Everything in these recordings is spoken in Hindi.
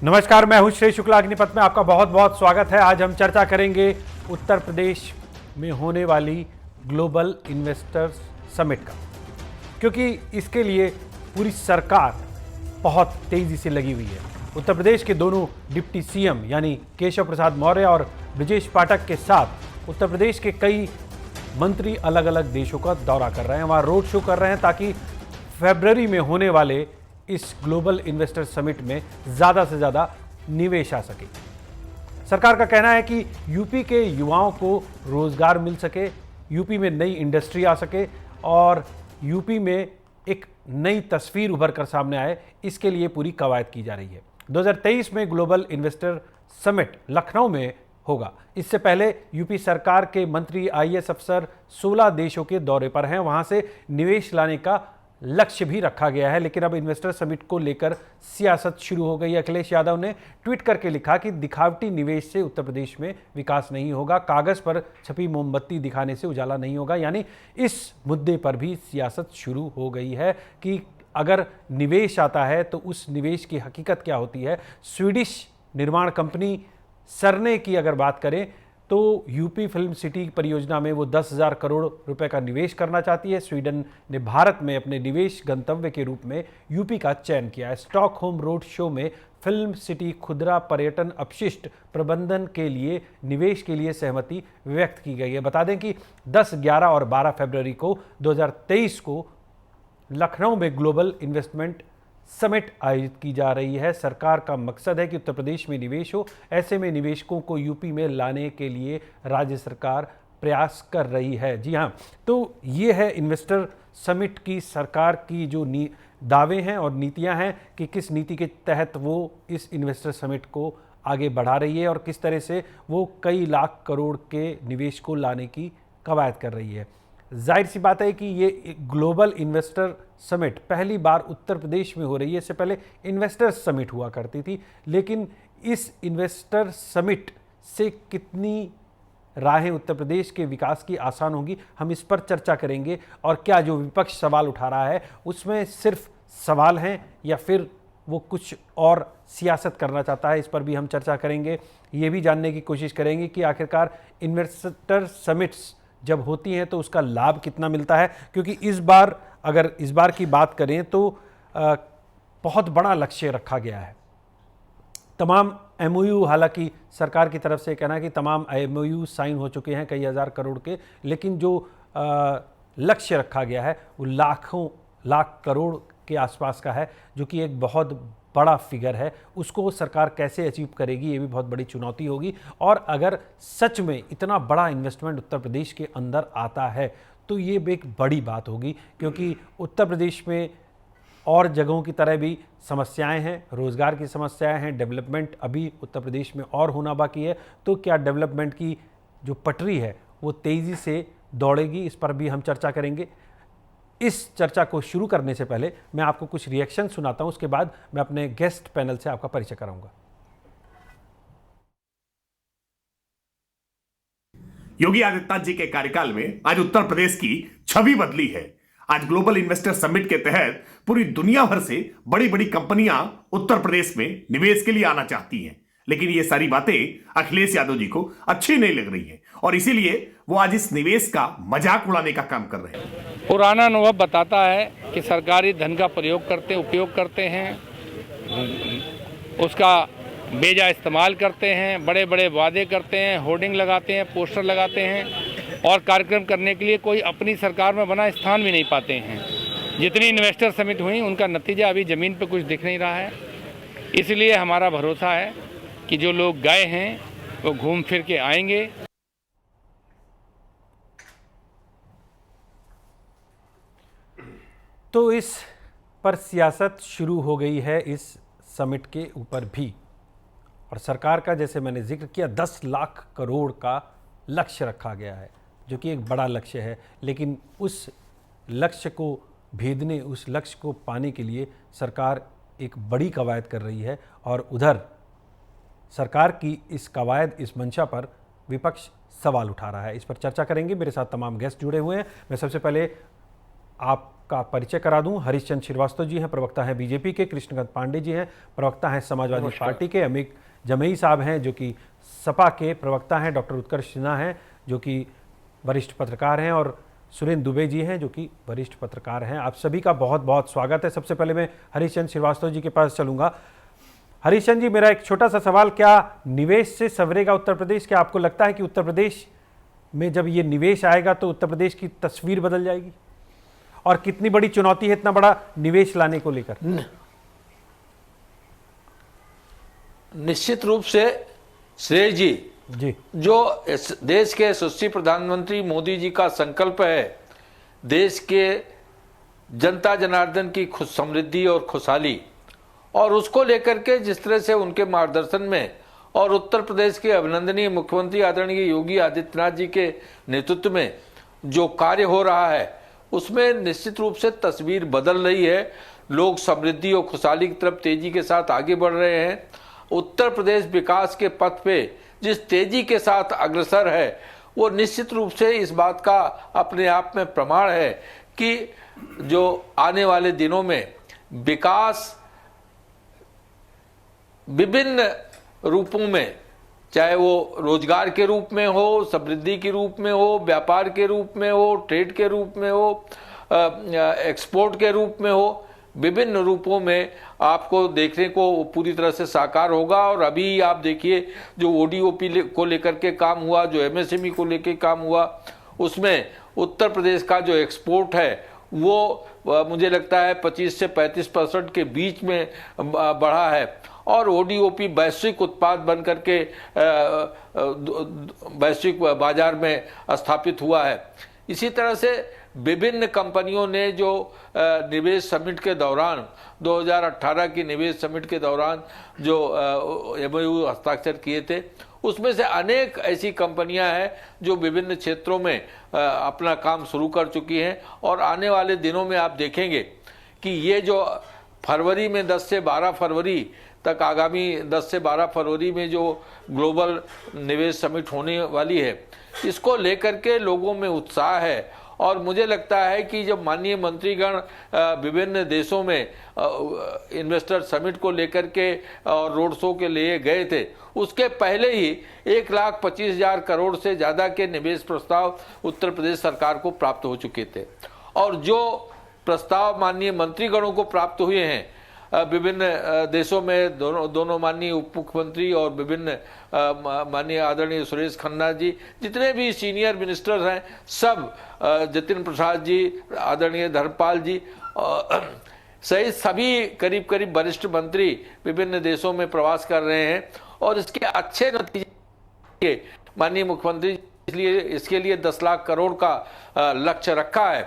नमस्कार, मैं हूं श्री शुक्ला। अग्निपथ में आपका बहुत बहुत स्वागत है। आज हम चर्चा करेंगे उत्तर प्रदेश में होने वाली ग्लोबल इन्वेस्टर्स समिट का, क्योंकि इसके लिए पूरी सरकार बहुत तेजी से लगी हुई है। उत्तर प्रदेश के दोनों डिप्टी सीएम यानी केशव प्रसाद मौर्य और ब्रजेश पाठक के साथ उत्तर प्रदेश के कई मंत्री अलग अलग देशों का दौरा कर रहे हैं, वहाँ रोड शो कर रहे हैं, ताकि फरवरी में होने वाले इस ग्लोबल इन्वेस्टर समिट में ज़्यादा से ज़्यादा निवेश आ सके। सरकार का कहना है कि यूपी के युवाओं को रोजगार मिल सके, यूपी में नई इंडस्ट्री आ सके और यूपी में एक नई तस्वीर उभर कर सामने आए, इसके लिए पूरी कवायद की जा रही है। 2023 में ग्लोबल इन्वेस्टर समिट लखनऊ में होगा। इससे पहले यूपी सरकार के मंत्री, आईएएस अफसर 16 देशों के दौरे पर हैं, वहां से निवेश लाने का लक्ष्य भी रखा गया है। लेकिन अब इन्वेस्टर समिट को लेकर सियासत शुरू हो गई। अखिलेश यादव ने ट्वीट करके लिखा कि दिखावटी निवेश से उत्तर प्रदेश में विकास नहीं होगा, कागज पर छपी मोमबत्ती दिखाने से उजाला नहीं होगा। यानी इस मुद्दे पर भी सियासत शुरू हो गई है कि अगर निवेश आता है तो उस निवेश की हकीकत क्या होती है। स्वीडिश निर्माण कंपनी सरने की अगर बात करें तो यूपी फिल्म सिटी परियोजना में वो 10,000 करोड़ रुपए का निवेश करना चाहती है। स्वीडन ने भारत में अपने निवेश गंतव्य के रूप में यूपी का चयन किया है। स्टॉकहोम रोड शो में फिल्म सिटी खुदरा पर्यटन अपशिष्ट प्रबंधन के लिए निवेश के लिए सहमति व्यक्त की गई है। बता दें कि 10, 11 और 12 फरवरी को 2023 को लखनऊ में ग्लोबल इन्वेस्टमेंट समिट आयोजित की जा रही है। सरकार का मकसद है कि उत्तर प्रदेश में निवेश हो। ऐसे में निवेशकों को यूपी में लाने के लिए राज्य सरकार प्रयास कर रही है। जी हाँ, तो ये है इन्वेस्टर समिट की सरकार की जो दावे हैं और नीतियां हैं कि किस नीति के तहत वो इस इन्वेस्टर समिट को आगे बढ़ा रही है और किस तरह से वो कई लाख करोड़ के निवेश को लाने की कवायद कर रही है। जाहिर सी बात है कि ये ग्लोबल इन्वेस्टर समिट पहली बार उत्तर प्रदेश में हो रही है। इससे पहले इन्वेस्टर समिट हुआ करती थी, लेकिन इस इन्वेस्टर समिट से कितनी राहें उत्तर प्रदेश के विकास की आसान होगी, हम इस पर चर्चा करेंगे। और क्या जो विपक्ष सवाल उठा रहा है उसमें सिर्फ सवाल हैं या फिर वो कुछ और सियासत करना चाहता है, इस पर भी हम चर्चा करेंगे। ये भी जानने की कोशिश करेंगे कि आखिरकार इन्वेस्टर समिट्स जब होती हैं तो उसका लाभ कितना मिलता है, क्योंकि अगर इस बार की बात करें तो बहुत बड़ा लक्ष्य रखा गया है। तमाम एमओयू, हालांकि सरकार की तरफ से कहना है कि तमाम एमओयू साइन हो चुके हैं कई हज़ार करोड़ के, लेकिन जो लक्ष्य रखा गया है वो लाख करोड़ के आसपास का है, जो कि एक बहुत बड़ा फिगर है। उसको सरकार कैसे अचीव करेगी, ये भी बहुत बड़ी चुनौती होगी। और अगर सच में इतना बड़ा इन्वेस्टमेंट उत्तर प्रदेश के अंदर आता है तो ये भी एक बड़ी बात होगी, क्योंकि उत्तर प्रदेश में और जगहों की तरह भी समस्याएं हैं, रोज़गार की समस्याएं हैं, डेवलपमेंट अभी उत्तर प्रदेश में और होना बाकी है। तो क्या डेवलपमेंट की जो पटरी है वो तेज़ी से दौड़ेगी, इस पर भी हम चर्चा करेंगे। इस चर्चा को शुरू करने से पहले मैं आपको कुछ रिएक्शन सुनाता हूं, उसके बाद मैं अपने गेस्ट पैनल से आपका परिचय कराऊंगा। योगी आदित्यनाथ जी के कार्यकाल में आज उत्तर प्रदेश की छवि बदली है। आज ग्लोबल इन्वेस्टर समिट के तहत पूरी दुनिया भर से बड़ी बड़ी कंपनियां उत्तर प्रदेश में निवेश के लिए आना चाहती हैं, लेकिन ये सारी बातें अखिलेश यादव जी को अच्छी नहीं लग रही हैं और इसीलिए वो आज इस निवेश का मजाक उड़ाने का काम कर रहे हैं। पुराना अनुभव बताता है कि सरकारी धन का उपयोग करते हैं, उसका बेजा इस्तेमाल करते हैं, बड़े बड़े वादे करते हैं, होर्डिंग लगाते हैं, पोस्टर लगाते हैं और कार्यक्रम करने के लिए कोई अपनी सरकार में बना स्थान भी नहीं पाते हैं। जितनी इन्वेस्टर समिट हुई उनका नतीजा अभी ज़मीन पर कुछ दिख नहीं रहा है। इसलिए हमारा भरोसा है कि जो लोग गए हैं वो घूम फिर के आएंगे। तो इस पर सियासत शुरू हो गई है इस समिट के ऊपर भी, और सरकार का, जैसे मैंने जिक्र किया, 10 लाख करोड़ का लक्ष्य रखा गया है, जो कि एक बड़ा लक्ष्य है। लेकिन उस लक्ष्य को भेदने, उस लक्ष्य को पाने के लिए सरकार एक बड़ी कवायद कर रही है, और उधर सरकार की इस कवायद, इस मंशा पर विपक्ष सवाल उठा रहा है। इस पर चर्चा करेंगे। मेरे साथ तमाम गेस्ट जुड़े हुए हैं। मैं सबसे पहले आपका परिचय करा दूं। हरीश चंद्र श्रीवास्तव जी हैं, प्रवक्ता हैं बीजेपी के। कृष्णकांत पांडे जी हैं, प्रवक्ता हैं समाजवादी पार्टी के। अमित जमई साहब हैं, जो कि सपा के प्रवक्ता हैं। डॉक्टर उत्कर्ष सिन्हा हैं, जो कि वरिष्ठ पत्रकार हैं, और सुरेंद्र दुबे जी हैं, जो कि वरिष्ठ पत्रकार हैं। आप सभी का बहुत बहुत स्वागत है। सबसे पहले मैं हरीश चंद्र श्रीवास्तव जी के पास चलूँगा। हरीश चंद्र जी, मेरा एक छोटा सा सवाल, क्या निवेश से संवरेगा उत्तर प्रदेश? क्या आपको लगता है कि उत्तर प्रदेश में जब ये निवेश आएगा तो उत्तर प्रदेश की तस्वीर बदल जाएगी? और कितनी बड़ी चुनौती है इतना बड़ा निवेश लाने को लेकर? निश्चित रूप से श्रेय जी, जो इस देश के यशस्वी प्रधानमंत्री मोदी जी का संकल्प है, देश के जनता जनार्दन की खुश समृद्धि और खुशहाली, और उसको लेकर के जिस तरह से उनके मार्गदर्शन में और उत्तर प्रदेश के अभिनंदनीय मुख्यमंत्री आदरणीय योगी आदित्यनाथ जी के नेतृत्व में जो कार्य हो रहा है, उसमें निश्चित रूप से तस्वीर बदल रही है। लोग समृद्धि और खुशहाली की तरफ तेजी के साथ आगे बढ़ रहे हैं। उत्तर प्रदेश विकास के पथ पे जिस तेजी के साथ अग्रसर है, वो निश्चित रूप से इस बात का अपने आप में प्रमाण है कि जो आने वाले दिनों में विकास विभिन्न रूपों में, चाहे वो रोजगार के रूप में हो, समृद्धि के रूप में हो, व्यापार के रूप में हो, ट्रेड के रूप में हो, एक्सपोर्ट के रूप में हो, विभिन्न रूपों में आपको देखने को पूरी तरह से साकार होगा। और अभी आप देखिए, जो ओडीओपी को लेकर के काम हुआ, जो एमएसएमई को लेकर काम हुआ, उसमें उत्तर प्रदेश का जो एक्सपोर्ट है वो मुझे लगता है 25 से 35% के बीच में बढ़ा है, और ओडीओपी वैश्विक उत्पाद बन करके वैश्विक बाजार में स्थापित हुआ है। इसी तरह से विभिन्न कंपनियों ने जो निवेश समिट के दौरान, 2018 की निवेश समिट के दौरान जो एमओयू हस्ताक्षर किए थे, उसमें से अनेक ऐसी कंपनियां हैं जो विभिन्न क्षेत्रों में अपना काम शुरू कर चुकी हैं। और आने वाले दिनों में आप देखेंगे कि ये जो फरवरी में 10 से 12 फरवरी तक, आगामी 10 से 12 फरवरी में जो ग्लोबल निवेश समिट होने वाली है, इसको लेकर के लोगों में उत्साह है। और मुझे लगता है कि जब माननीय मंत्रीगण विभिन्न देशों में इन्वेस्टर समिट को लेकर के और रोड शो के लिए गए थे, उसके पहले ही 1,25,000 करोड़ से ज़्यादा के निवेश प्रस्ताव उत्तर प्रदेश सरकार को प्राप्त हो चुके थे। और जो प्रस्ताव माननीय मंत्रीगणों को प्राप्त हुए हैं विभिन्न देशों में, दोनों माननीय उप मुख्यमंत्री और विभिन्न माननीय आदरणीय सुरेश खन्ना जी, जितने भी सीनियर मिनिस्टर्स हैं, सब जतिन प्रसाद जी, आदरणीय धर्मपाल जी सहित सभी करीब करीब वरिष्ठ मंत्री विभिन्न देशों में प्रवास कर रहे हैं। और इसके अच्छे नतीजे माननीय मुख्यमंत्री इसलिए इसके लिए 10 लाख करोड़ का लक्ष्य रखा है।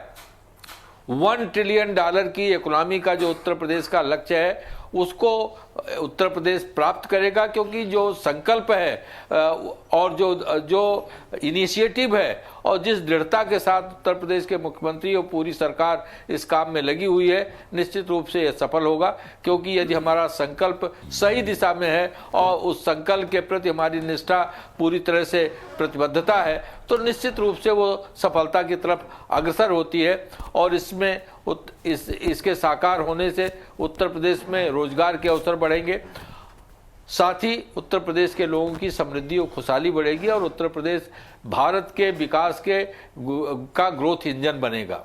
$1 ट्रिलियन की इकोनॉमी का जो उत्तर प्रदेश का लक्ष्य है, उसको उत्तर प्रदेश प्राप्त करेगा, क्योंकि जो संकल्प है और जो इनिशिएटिव है और जिस दृढ़ता के साथ उत्तर प्रदेश के मुख्यमंत्री और पूरी सरकार इस काम में लगी हुई है, निश्चित रूप से यह सफल होगा। क्योंकि यदि हमारा संकल्प सही दिशा में है और उस संकल्प के प्रति हमारी निष्ठा, पूरी तरह से प्रतिबद्धता है, तो निश्चित रूप से वो सफलता की तरफ अग्रसर होती है। और इसमें इसके साकार होने से उत्तर प्रदेश में रोजगार के अवसर बढ़ेंगे, साथ ही उत्तर प्रदेश के लोगों की समृद्धि और खुशहाली बढ़ेगी, और उत्तर प्रदेश भारत के विकास का ग्रोथ इंजन बनेगा।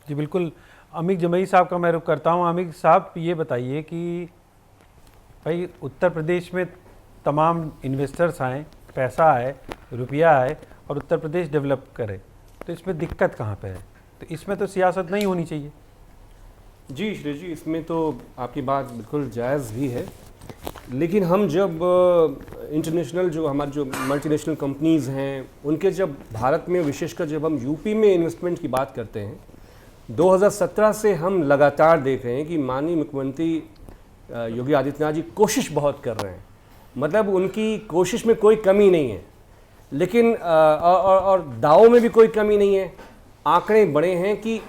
जी बिल्कुल। अमित जमई साहब का मैं रुख करता हूँ। अमित साहब, ये बताइए कि भाई उत्तर प्रदेश में तमाम इन्वेस्टर्स आए, पैसा आए, रुपया आए और उत्तर प्रदेश डेवलप करे, तो इसमें दिक्कत कहाँ पे है? तो इसमें तो सियासत नहीं होनी चाहिए। जी श्री जी, इसमें तो आपकी बात बिल्कुल जायज़ भी है। लेकिन हम जब इंटरनेशनल जो हमारे जो मल्टीनेशनल कंपनीज़ हैं उनके जब भारत में विशेषकर जब हम यूपी में इन्वेस्टमेंट की बात करते हैं 2017 से हम लगातार देख रहे हैं कि माननीय मुख्यमंत्री योगी आदित्यनाथ जी कोशिश बहुत कर रहे हैं, मतलब उनकी कोशिश में कोई कमी नहीं है, लेकिन और दावों में भी कोई कमी नहीं है। आंकड़े बड़े हैं कि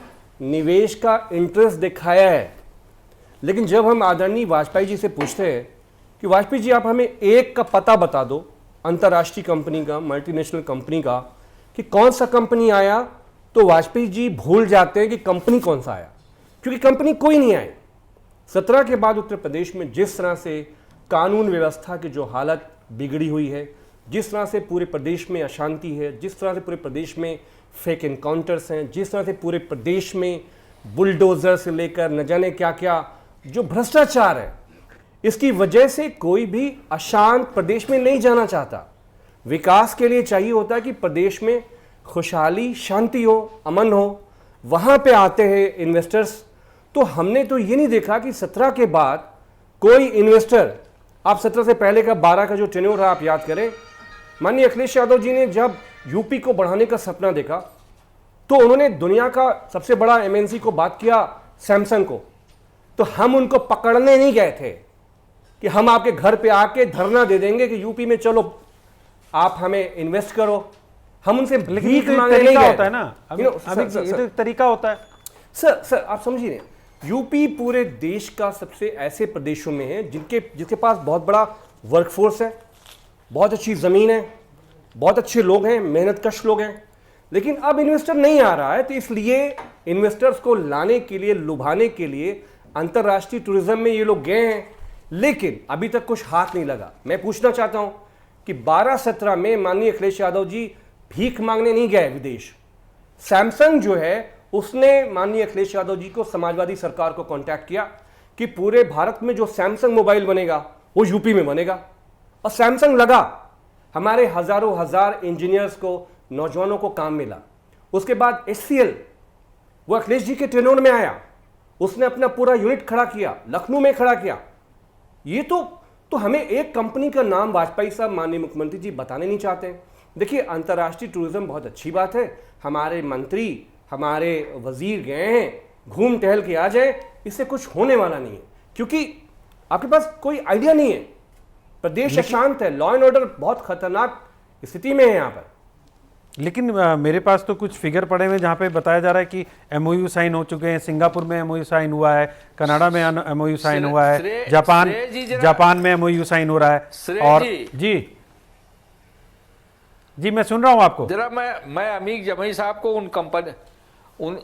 निवेश का इंटरेस्ट दिखाया है, लेकिन जब हम आदरणीय वाजपेयी जी से पूछते हैं कि वाजपेयी जी आप हमें एक का पता बता दो अंतर्राष्ट्रीय कंपनी का, मल्टीनेशनल कंपनी का, कि कौन सा कंपनी आया, तो वाजपेयी जी भूल जाते हैं कि कंपनी कौन सा आया, क्योंकि कंपनी कोई नहीं आई। 17 के बाद उत्तर प्रदेश में जिस तरह से कानून व्यवस्था की जो हालत बिगड़ी हुई है, जिस तरह से पूरे प्रदेश में अशांति है, जिस तरह से पूरे प्रदेश में फेक एनकाउंटर्स हैं, जिस तरह से पूरे प्रदेश में बुलडोजर से लेकर न जाने क्या क्या जो भ्रष्टाचार है, इसकी वजह से कोई भी अशांत प्रदेश में नहीं जाना चाहता। विकास के लिए चाहिए होता है कि प्रदेश में खुशहाली, शांति हो, अमन हो, वहाँ पे आते हैं इन्वेस्टर्स। तो हमने तो ये नहीं देखा कि 17 के बाद कोई इन्वेस्टर, आप 17 से पहले का 12 का जो टेन्योर रहा आप याद करें, माननीय अखिलेश यादव जी ने जब यूपी को बढ़ाने का सपना देखा तो उन्होंने दुनिया का सबसे बड़ा एमएनसी को बात किया, सैमसंग को। तो हम उनको पकड़ने नहीं गए थे कि हम आपके घर पे आके धरना दे देंगे कि यूपी में चलो आप हमें इन्वेस्ट करो। हम उनसे भीख मांगने नहीं गए। होता है ना, अभी ये तो एक तरीका होता है। सर आप समझिए नहीं, यूपी पूरे देश का सबसे ऐसे प्रदेशों में है जिसके पास बहुत बड़ा वर्कफोर्स है, बहुत अच्छी ज़मीन है, बहुत अच्छे लोग हैं, मेहनतकश लोग हैं, लेकिन अब इन्वेस्टर नहीं आ रहा है। तो इसलिए इन्वेस्टर्स को लाने के लिए, लुभाने के लिए अंतर्राष्ट्रीय टूरिज्म में ये लोग गए हैं, लेकिन अभी तक कुछ हाथ नहीं लगा। मैं पूछना चाहता हूं कि 12-17 में माननीय अखिलेश यादव जी भीख मांगने नहीं गए विदेश। सैमसंग जो है उसने माननीय अखिलेश यादव जी को, समाजवादी सरकार को कांटेक्ट किया कि पूरे भारत में जो सैमसंग मोबाइल बनेगा वो यूपी में बनेगा, और सैमसंग लगा। हमारे हजारों हजार इंजीनियर्स को, नौजवानों को काम मिला। उसके बाद HCL वो अखिलेश जी के टेन्योर में आया, उसने अपना पूरा यूनिट खड़ा किया, लखनऊ में खड़ा किया। ये तो हमें एक कंपनी का नाम वाजपेयी साहब, माननीय मुख्यमंत्री जी, बताने नहीं चाहते। देखिए, अंतर्राष्ट्रीय टूरिज्म बहुत अच्छी बात है, हमारे मंत्री, हमारे वजीर गए हैं, घूम टहल के आ जाए, इससे कुछ होने वाला नहीं है, क्योंकि आपके पास कोई आइडिया नहीं है। प्रदेश अशांत है, लॉ एंड ऑर्डर बहुत खतरनाक स्थिति में है यहाँ पर। लेकिन मेरे पास तो कुछ फिगर पड़े हुए जहाँ पे बताया जा रहा है कि MOU साइन हो चुके हैं, सिंगापुर में MOU साइन हुआ है, कनाडा में MOU साइन हुआ है, जापान में MOU साइन हो रहा है। और जी मैं सुन रहा हूँ आपको। जरा मैं अमीर जमई साहब को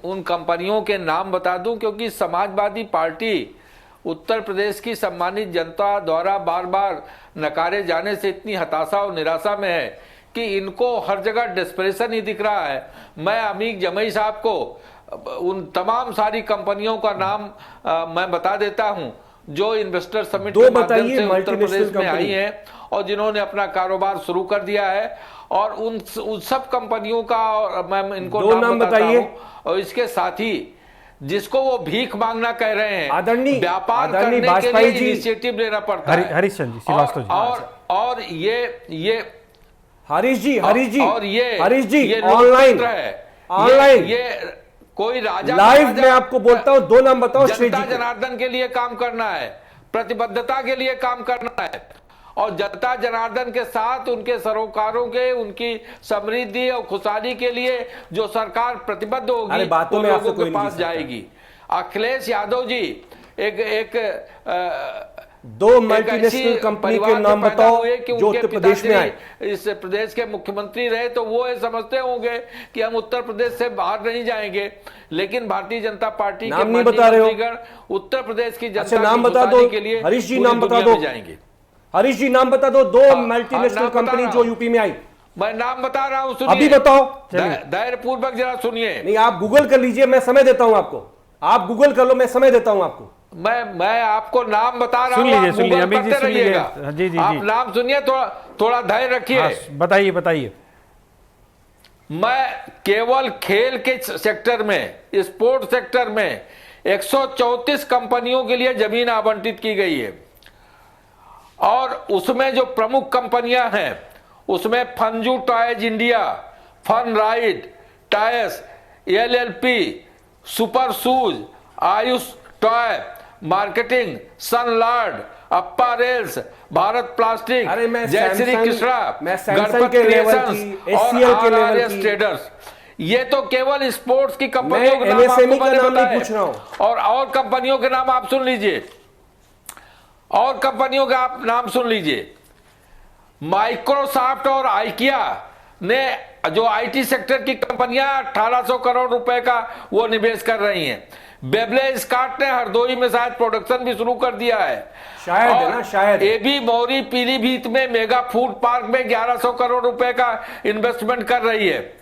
उन कंपनियों के नाम बता दूं, क्योंकि समाजवादी पार्टी उत्तर प्रदेश की सम्मानित जनता द्वारा बार बार नकारे जाने से इतनी हताशा और निराशा में है कि इनको हर जगह डिस्परेशन ही दिख रहा है। मैं अमीर जमई साहब को उन तमाम सारी कंपनियों का नाम मैं बता देता हूं जो इन्वेस्टर समिट के माध्यम से उत्तर प्रदेश में आई हैं और जिन्होंने अपना कारोबार शुरू कर दिया है, और उन सब कंपनियों का मैं इनको नाम बताता हूं। और इसके साथ ही जिसको वो भीख मांगना कह रहे हैं, व्यापार करने के लिए इनिशिएटिव लेना पड़ता है। हरीश चंद्र जी, श्रीवास्तव जी, और ये हरीश जी ये ऑनलाइन ये कोई राजा लाइव में आपको बोलता हूं, 2 नाम बताओ। जनता जनार्दन के लिए काम करना है, प्रतिबद्धता के लिए काम करना है, और जनता जनार्दन के साथ उनके सरोकारों के, उनकी समृद्धि और खुशहाली के लिए जो सरकार प्रतिबद्ध होगी वो लोगों के पास जाएगी। अखिलेश यादव जी एक 2 मल्टीनेशनल कंपनी के नाम बताओ जो उत्तर प्रदेश में आए। इस प्रदेश के मुख्यमंत्री रहे तो वो ये समझते होंगे कि हम उत्तर प्रदेश से बाहर नहीं जाएंगे, लेकिन भारतीय जनता पार्टी के मंत्रीगण उत्तर प्रदेश की जनता नाम बता दो के लिए हरीश जी, नाम बता दो जाएंगे। हरीश जी नाम बता दो 2 मल्टीनेशनल कंपनी जो यूपी में आई। मैं नाम बता रहा हूं, सुनिए, अभी बताओ, धैर्य पूर्वक जरा सुनिए। नहीं, आप गूगल कर लीजिए, मैं समय देता हूं आपको। आप गूगल कर लो, मैं समय देता हूं आपको। मैं आपको नाम बता रहा हूं, आप नाम सुनिए, थोड़ा धैर्य रखिए। बताइए। मैं केवल खेल के सेक्टर में, स्पोर्ट्स सेक्टर में 134 कंपनियों के लिए जमीन आवंटित की गई है, उसमें जो प्रमुख कंपनियां हैं उसमें Funzoo toys India, fun ride tyres, LLP, super shoes, Ayush toy marketing, Sunlord, apparels, Bharat plastic, अरे मैं जयश्री सैमसंग- कृष्णा, मैं सैमसंग गणपत के लेवल क्रिएशंस की, और SCL के लेवल RRS की। ट्रेडर्स। ये तो केवल स्पोर्ट्स की कंपनियों के नाम MSME आपको का मैंने नाम नहीं बताए। पूछ रहा हूं। और कंपनियों के नाम आप सुन लीजिए, और कंपनियों का आप नाम सुन लीजिए। माइक्रोसॉफ्ट और आइकिया ने जो IT सेक्टर की कंपनियां 1800 करोड़ रुपए का वो निवेश कर रही हैं। बेबले स्कॉट ने हरदोई में शायद प्रोडक्शन भी शुरू कर दिया है, शायद है ना, शायद। AB मौरी पीलीभीत में मेगा फूड पार्क में 1100 करोड़ रुपए का इन्वेस्टमेंट कर रही है।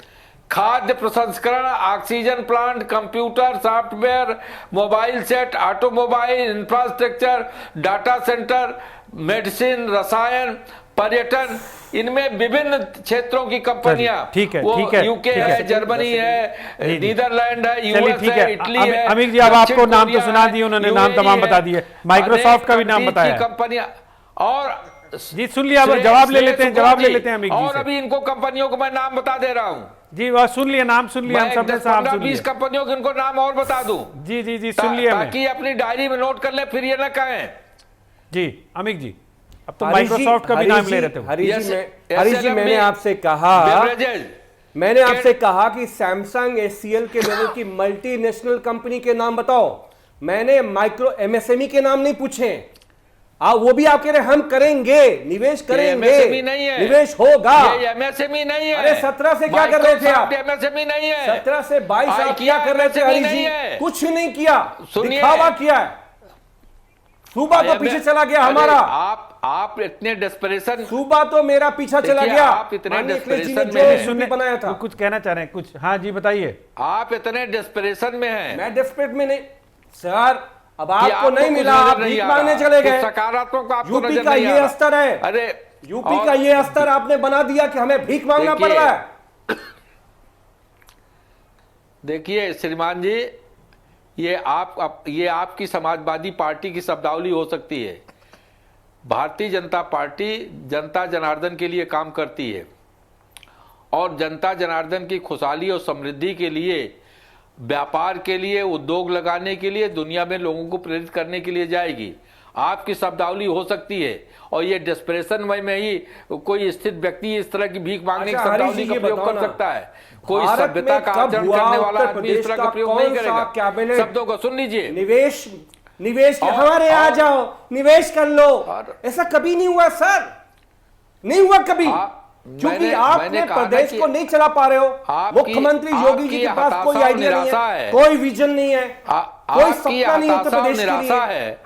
खाद्य प्रसंस्करण, oxygen plant, computer software, mobile set, automobile infrastructure, data centre, medicine, रसायन, पर्यटन, इनमें विभिन्न क्षेत्रों की कंपनियां, ठीक है, वो ठीक है, यूके ठीक है, है। जर्मनी है, जी। नीदरलैंड है, चलिए US ठीक है, है। इटली है, अमित जी, अब आपको दक्षिण नाम तो कोरिया सुना है, दिए उन्होंने, UAE नाम तमाम है, बता दिए। माइक्रोसॉफ्ट का भी नाम अनेक बताया है। कंपनियां। और जी सुन लिया, अब जवाब ले लेते हैं, जवाब ले लेते हैं अमित जी और से। अभी इनको कंपनियों को मैं नाम बता दे रहा हूं। जी वह सुन लिया, नाम सुन लिया, हम मैं सबने 10, साहब 15, सुन 20 लिया। कंपनियों के इनको नाम और बता दूं, जी जी जी सुन लिया मैं। ताकि अपनी डायरी में नोट कर ले, फिर ये ना कहें। जी अमित जी, अब तो हरीश जी- माइक्रोसॉफ्ट का भी हरीश नाम जी- ले रहे थे वो। हरीश Yes, जी, SLM हरीश जी, मैंने आपसे कहा, Beverages, मैंने आपसे कहा कि सैमसंग SCL के लेवल की मल्टीनेशनल कंपनी के नाम बताओ। मैंने माइक्रो MSME के नाम नहीं पूछे। वो भी आप कह रहे हम करेंगे, निवेश करेंगे, MSME नहीं है, निवेश होगा। ये MSME नहीं है। अरे 17 से क्या कर रहे थे आप? Microsoft MSME नहीं है। 17 से 22 आप IKEA क्या कर रहे थे MSME हरीश नहीं जी? है। कुछ नहीं किया, सुनिए। दिखावा किया है। सूबा तो पीछे चला गया अरे हमारा। आप इतने डेस्परेशन, सूबा तो मेरा पीछा चला देखिए, गया। आप इतने माननीय अखिलेश जी ने desperation जो में- सुनने बनाया था। कुछ कहना चाह रहे हैं कुछ? हाँ जी बताइए। आप इतने डेस्परेशन में हैं मैं डेस्परेट में नहीं सर, अब कि आपको नहीं कुछ मिला, नजर आप नहीं भीख आ मांगने रहा। चले कुछ गए। सकारात्मक आपको यूपी नजर का नहीं आ ये रहा। स्तर है। अरे यूपी और का ये स्तर आपने बना दिया कि हमें भीख मांगना पड़ रहा है। देखिए श्रीमान जी, ये आपकी समाजवादी पार्टी की शब्दावली हो सकती है। भारतीय जनता पार्टी जनता जनार्दन के लिए काम करती है और जनता जनार्दन की खुशहाली और समृद्धि के लिए, व्यापार के लिए, उद्योग लगाने के लिए, दुनिया में लोगों को प्रेरित करने के लिए जाएगी। आपकी शब्दावली हो सकती है और ये डेस्परेशन में ही कोई स्थित व्यक्ति इस तरह की भीख मांगने की अच्छा, हरीश शब्दावली जी, का ये प्रयोग बताओ कर ना, सकता है। कोई भारत सभ्यता में का कब आचरण हुआ करने वाला उत्तर आदमी इस तरह प्रदेश का का प्रयोग कौन नहीं सा करेगा। कैबिनेट शब्दों को सुन लीजिए। निवेश और- हमारे आ और- जाओ, निवेश कर लो। और- ऐसा कभी नहीं हुआ सर, नहीं हुआ कभी। क्योंकि मैंने आपने कहा ना प्रदेश कि को नहीं चला पा रहे हो। आपकी- मुख्यमंत्री योगी जी के आपकी पास कोई हताशा और आइडिया नहीं निराशा है, है। कोई विजन नहीं है, कोई आपकी सपना नहीं उत्तर हताशा और प्रदेश के निराशा लिए। है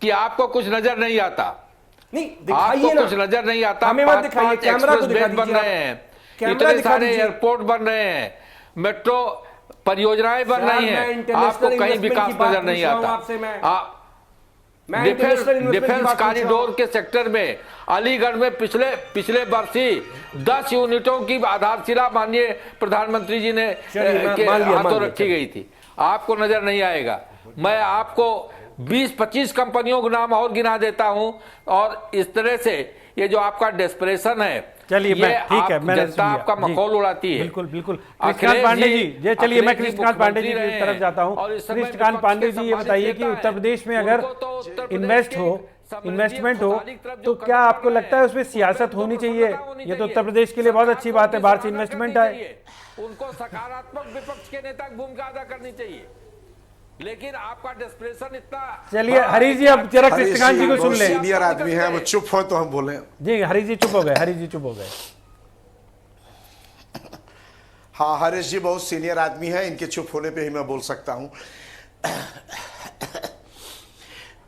कि आपको कुछ नजर नहीं आता। नहीं आपको दिखाइए ना, कुछ नजर नहीं आता। हमें मत 5 दिखाइए, कैमरा को दिखा बन दीजिए रहे आप। हैं, कैमरा इतने दिखा सारे दीजिए। एयरपोर्ट बन रहे हैं, मेट्रो परियोजनाएं बन सर, रही मैं हैं, इंटरनेशनल आपको कहीं इन्वेस्टमेंट विकास की बात नजर नहीं पूछ रहा हूं आता। आपसे मैं। आ- मैं डिफेंस इंटरनेशनल इन्वेस्टमेंट की बात पूछ रहा हूं। कॉरिडोर के सेक्टर में अलीगढ़ में पिछले वर्ष ही 10 यूनिटों की आधारशिला माननीय प्रधानमंत्री जी ने चलिए, के मान लिया, हाथों मान लिया, रखी गई थी। आपको नजर नहीं आएगा। मैं आपको 20-25 कंपनियों के नाम और गिना देता हूं। और इस तरह से ये जो आपका डेस्परेशन है, चलिए मैं ठीक है, मैंने जनता सुन लिया। आपका जी, मखौल उड़ाती है। बिल्कुल बिल्कुल। अखिलेश कृष्णकांत पांडे जी, ये चलिए मैं अखिलेश जी कृष्णकांत पांडे जी मुख्यमंत्री की रहे तरफ जाता हूँ। और इस समय कृष्णकांत विपक्ष पांडे के जी ये सम्मानित बताइए कि नेता उत्तर हैं। प्रदेश में अगर उनको तो उत्तर प्रदेश इन्वेस्ट की हो, समृद्धि इन्वेस्टमेंट और हो, खुशहाली की तरफ तो जो क्या कदम आपको बढ़ रहे लगता है हैं, उसमें सियासत उनको होनी तो चाहिए? सफलता होनी ये तो चाहिए। उत्तर प्रदेश के लिए बहुत अच्छी बात है, बाहर से इन्वेस्टमेंट आए। उनको सकारात्मक विपक्ष के नेता की भूमिका अदा करनी चाहिए। लेकिन आपका डेस्परेशन इतना। चलिए हरीश जी, अब जरा हरीश कृष्णकांत जी को सुन बहुत ले। सीनियर आदमी है, वो चुप हो तो हम बोले। जी हरीश जी चुप हो गए, हरीश जी चुप हो गए। हाँ, हरीश जी बहुत सीनियर आदमी है, इनके चुप होने पे ही मैं बोल सकता हूं।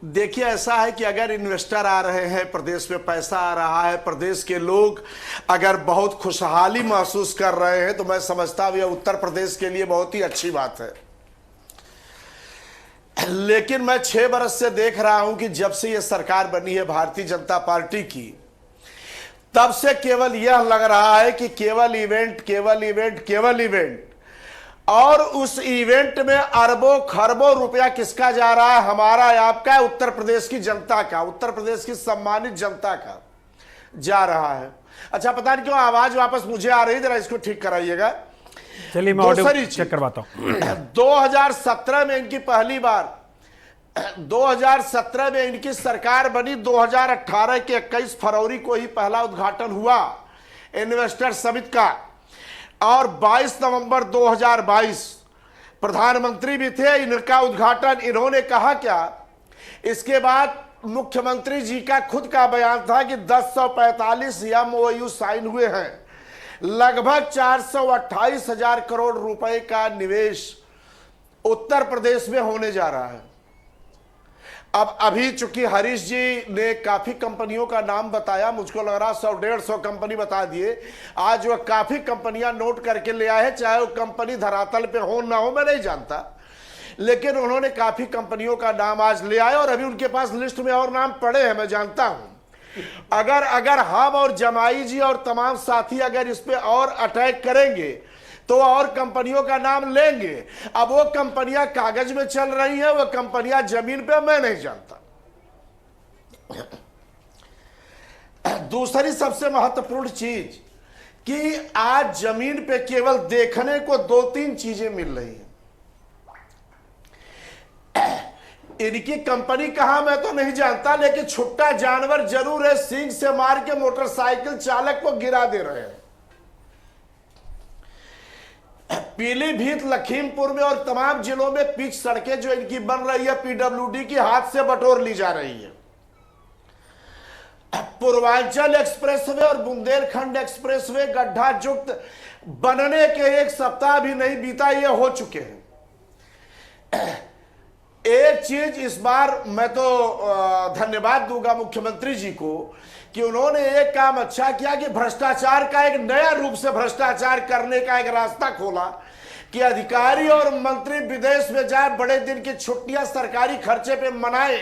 देखिए ऐसा है कि अगर इन्वेस्टर आ रहे हैं, प्रदेश में पैसा आ रहा है, प्रदेश के लोग अगर बहुत खुशहाली महसूस कर रहे हैं, तो मैं समझता हूं यह उत्तर प्रदेश के लिए बहुत ही अच्छी बात है। लेकिन मैं 6 बरस से देख रहा हूं कि जब से यह सरकार बनी है भारतीय जनता पार्टी की, तब से केवल यह लग रहा है कि केवल इवेंट, केवल इवेंट, केवल इवेंट। और उस इवेंट में अरबों खरबों रुपया किसका जा रहा है? हमारा, आपका, उत्तर प्रदेश की जनता का, उत्तर प्रदेश की सम्मानित जनता का। जा रहा है। अच्छा, पता नहीं क्यों आवाज वापस मुझे आ रही, जरा इसको ठीक कराइएगा। चलिए मैं ऑडियो चेक करवाता हूं। 2017 में इनकी पहली बार 2017 में इनकी सरकार बनी। 2018 के 21 फरवरी को ही पहला उद्घाटन हुआ इन्वेस्टर समिट का, और 22 नवंबर 2022 प्रधानमंत्री भी थे, इनका उद्घाटन इन्होंने कहा क्या, इसके बाद मुख्यमंत्री जी का खुद का बयान था कि 1045 MOU साइन हुए हैं, लगभग 428,000 करोड़ रुपए का निवेश उत्तर प्रदेश में होने जा रहा है। अब अभी चूंकि हरीश जी ने काफी कंपनियों का नाम बताया, मुझको लग रहा 100-150 कंपनी बता दिए। आज वह काफी कंपनियां नोट करके ले आए हैं, चाहे वो कंपनी धरातल पे हो ना हो मैं नहीं जानता, लेकिन उन्होंने काफी कंपनियों का नाम आज ले आए और अभी उनके पास लिस्ट में और नाम पड़े हैं, मैं जानता हूं। अगर हम और जमाई जी और तमाम साथी अगर इस पे और अटैक करेंगे तो और कंपनियों का नाम लेंगे। अब वो कंपनियां कागज में चल रही हैं, वो कंपनियां जमीन पे मैं नहीं जानता। दूसरी सबसे महत्वपूर्ण चीज कि आज जमीन पे केवल देखने को 2-3 चीजें मिल रही हैं। इनकी कंपनी कहां मैं तो नहीं जानता, लेकिन छुट्टा जानवर जरूर है, सींग से मार के मोटरसाइकिल चालक को गिरा दे रहे हैं। पीलीभीत, लखीमपुर में और तमाम जिलों में पिच सड़कें जो इनकी बन रही है पीडब्ल्यूडी की हाथ से बटोर ली जा रही है। पूर्वांचल एक्सप्रेसवे और बुंदेलखंड एक्सप्रेसवे गड्ढा युक्त बनने के 1 सप्ताह भी नहीं बीता, ये हो चुके हैं। एक चीज इस बार मैं तो धन्यवाद दूंगा मुख्यमंत्री जी को कि उन्होंने एक काम अच्छा किया कि भ्रष्टाचार का एक नया रूप से भ्रष्टाचार करने का एक रास्ता खोला कि अधिकारी और मंत्री विदेश में जाए, बड़े दिन की छुट्टियां सरकारी खर्चे पे मनाए,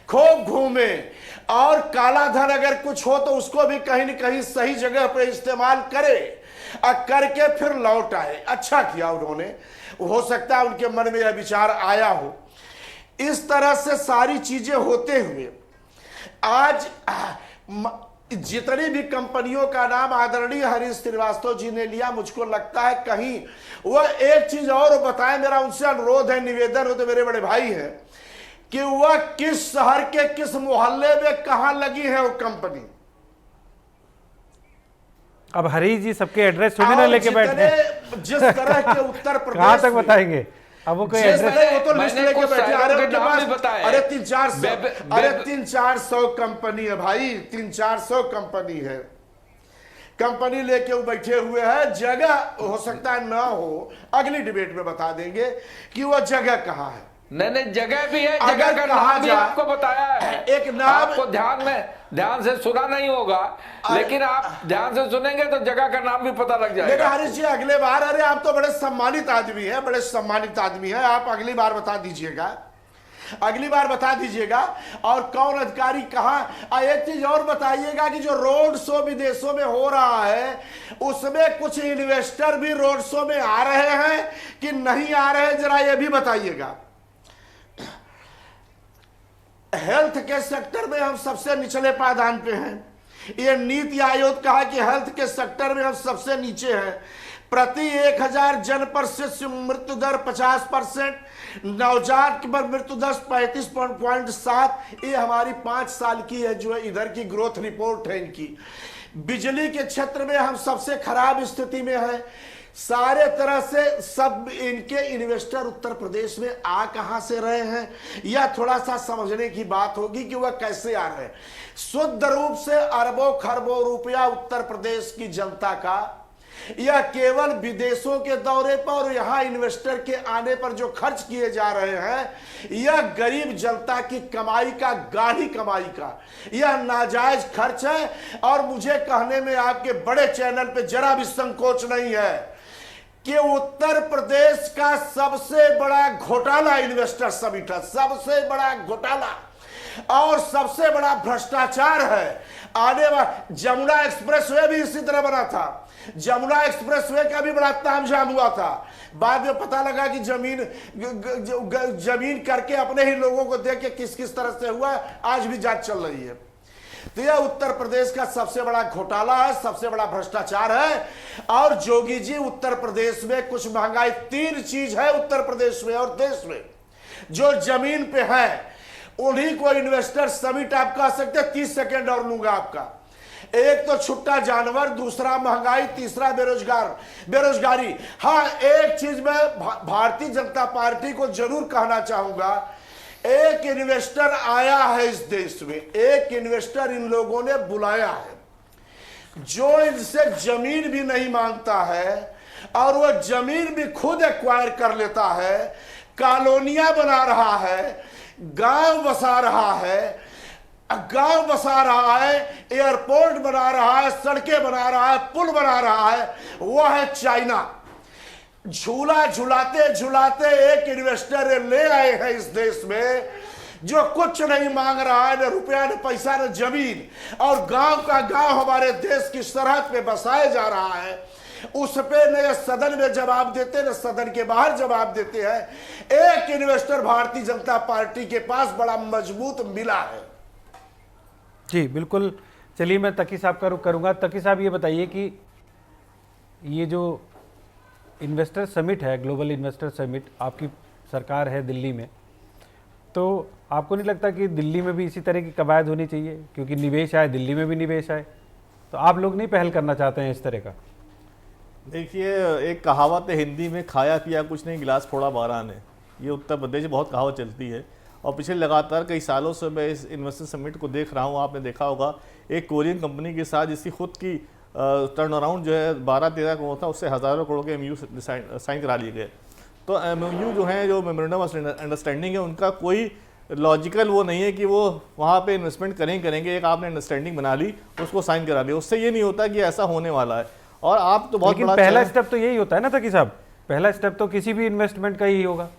खूब घूमे, और काला धन अगर कुछ हो तो उसको भी कहीं न कहीं सही जगह पे इस्तेमाल करे और करके फिर लौट आए। अच्छा किया उन्होंने, हो सकता है उनके मन में यह विचार आया हो। इस तरह से सारी चीजें होते हुए आज जितनी भी कंपनियों का नाम आदरणीय हरीश श्रीवास्तव जी ने लिया, मुझको लगता है कहीं वह एक चीज और बताएं। मेरा उनसे अनुरोध है, निवेदन हो, तो मेरे बड़े भाई हैं, कि वह किस शहर के किस मोहल्ले में कहां लगी है वो कंपनी। अब हरीश जी सबके एड्रेस थोड़ी ना लेके बैठे हैं। जिस तरह के उत्तर प्रदेश कहां तक बताएंगे, अब वो कोई एड्रेस वो तो लिस्ट लेके बैठे। अरे 300-400 कंपनी है भाई, 300-400 कंपनी है। कंपनी लेके वो बैठे हुए हैं, जगह हो सकता है ना हो, अगली डिबेट में बता देंगे कि वो जगह कहां है। नहीं, जगह भी है, जगह का नाम भी आपको बताया है। एक नाम आपको ध्यान से सुना नहीं होगा, लेकिन आप ध्यान से सुनेंगे तो जगह का नाम भी पता लग जाएगा। लेकिन हरीश जी अगले बार, अरे आप तो बड़े सम्मानित आदमी हैं, बड़े सम्मानित आदमी हैं, आप अगली बार बता दीजिएगा, अगली बार बता दीजिएगा। और कौन अधिकारी कहां। एक चीज और बताइएगा कि जो रोड शो विदेशों में हो रहा है, उसमें कुछ इन्वेस्टर भी रोड शो में आ रहे हैं कि नहीं आ रहे हैं, जरा ये भी बताइएगा। हेल्थ के सेक्टर में हम सबसे निचले पायदान पे हैं। ये नीति आयोग कहा कि हेल्थ के सेक्टर में हम सबसे नीचे हैं। प्रति 1000 जन पर शिशु मृत्यु दर 50%, नवजात की मृत्यु दर 35.7। ये हमारी 5 साल की है जो इधर की ग्रोथ रिपोर्ट है इनकी। बिजली के क्षेत्र में हम सबसे खराब स्थिति में है। सारे तरह से सब इनके इन्वेस्टर उत्तर प्रदेश में आ कहां से रहे हैं, यह थोड़ा सा समझने की बात होगी कि वह कैसे आ रहे हैं। शुद्ध रूप से अरबों खरबों रुपया उत्तर प्रदेश की जनता का, यह केवल विदेशों के दौरे पर और यहां इन्वेस्टर के आने पर जो खर्च किए जा रहे हैं, यह गरीब जनता की कमाई का, गाढ़ी कमाई का यह नाजायज खर्च है। और मुझे कहने में आपके बड़े चैनल पे जरा भी संकोच नहीं है कि उत्तर प्रदेश का सबसे बड़ा घोटाला इन्वेस्टर समिट है, सबसे बड़ा घोटाला और सबसे बड़ा भ्रष्टाचार है। आने वाला जमुना एक्सप्रेसवे भी इसी तरह बना था। जमुना एक्सप्रेसवे का भी बड़ा तामझाम हुआ था। बाद में पता लगा कि जमीन करके अपने ही लोगों को दे के किस किस तरह से हुआ, आज भी जांच चल रही है। तो यह उत्तर प्रदेश का सबसे बड़ा घोटाला है, सबसे बड़ा भ्रष्टाचार है। और जोगी जी, उत्तर प्रदेश में कुछ महंगाई, 3 चीज है उत्तर प्रदेश में और देश में जो जमीन पे है, उन्हीं को इन्वेस्टर समिट आप कह सकते हैं। 30 सेकेंड और लूंगा आपका। एक तो छुट्टा जानवर, दूसरा महंगाई, तीसरा बेरोजगारी। हाँ, एक चीज मैं भारतीय जनता पार्टी को जरूर कहना चाहूंगा, एक इन्वेस्टर आया है इस देश में, एक इन्वेस्टर इन लोगों ने बुलाया है जो इनसे जमीन भी नहीं मांगता है और वह जमीन भी खुद एक्वायर कर लेता है, कॉलोनियां बना रहा है, गांव बसा रहा है, एयरपोर्ट बना रहा है, सड़कें बना रहा है, पुल बना रहा है। वह है चाइना। झूला झुलाते झुलाते एक इन्वेस्टर ले आए हैं इस देश में जो कुछ नहीं मांग रहा है, न रुपया, न पैसा, न जमीन, और गांव का गांव हमारे देश की सरहद पे बसाया जा रहा है। उस पे न ये सदन में जवाब देते, न सदन के बाहर जवाब देते हैं। एक इन्वेस्टर भारतीय जनता पार्टी के पास बड़ा मजबूत मिला है। जी बिल्कुल। चलिए मैं तकी साहब का रुख करूंगा। तकी साहब, ये बताइए कि ये जो इन्वेस्टर समिट है, ग्लोबल इन्वेस्टर समिट, आपकी सरकार है दिल्ली में, तो आपको नहीं लगता कि दिल्ली में भी इसी तरह की कवायद होनी चाहिए? क्योंकि निवेश आए, दिल्ली में भी निवेश आए, तो आप लोग नहीं पहल करना चाहते हैं इस तरह का? देखिए, एक कहावत है हिंदी में, खाया पिया कुछ नहीं, गिलास फोड़ा 12 ने। ये उत्तर प्रदेश में बहुत कहावत चलती है और पिछले लगातार कई सालों से मैं इस इन्वेस्टर समिट को देख रहा हूँ। आपने देखा होगा एक कोरियन कंपनी के साथ जिसकी खुद की टर्न अराउंड जो है 12-13 करोड़ था, उससे हज़ारों करोड़ के MOU साइन करा लिए गए। तो MOU जो है, जो मेमोरेंडम ऑफ अंडरस्टैंडिंग है, उनका कोई लॉजिकल वो नहीं है कि वो वहाँ पे इन्वेस्टमेंट करेंगे। एक आपने अंडरस्टैंडिंग बना ली, उसको साइन करा लिया, उससे ये नहीं होता कि ऐसा होने वाला है। और आप तो बहुत बड़ा पहला स्टेप तो यही होता है ना तकी साहब, पहला स्टेप तो किसी भी इन्वेस्टमेंट का ही होगा।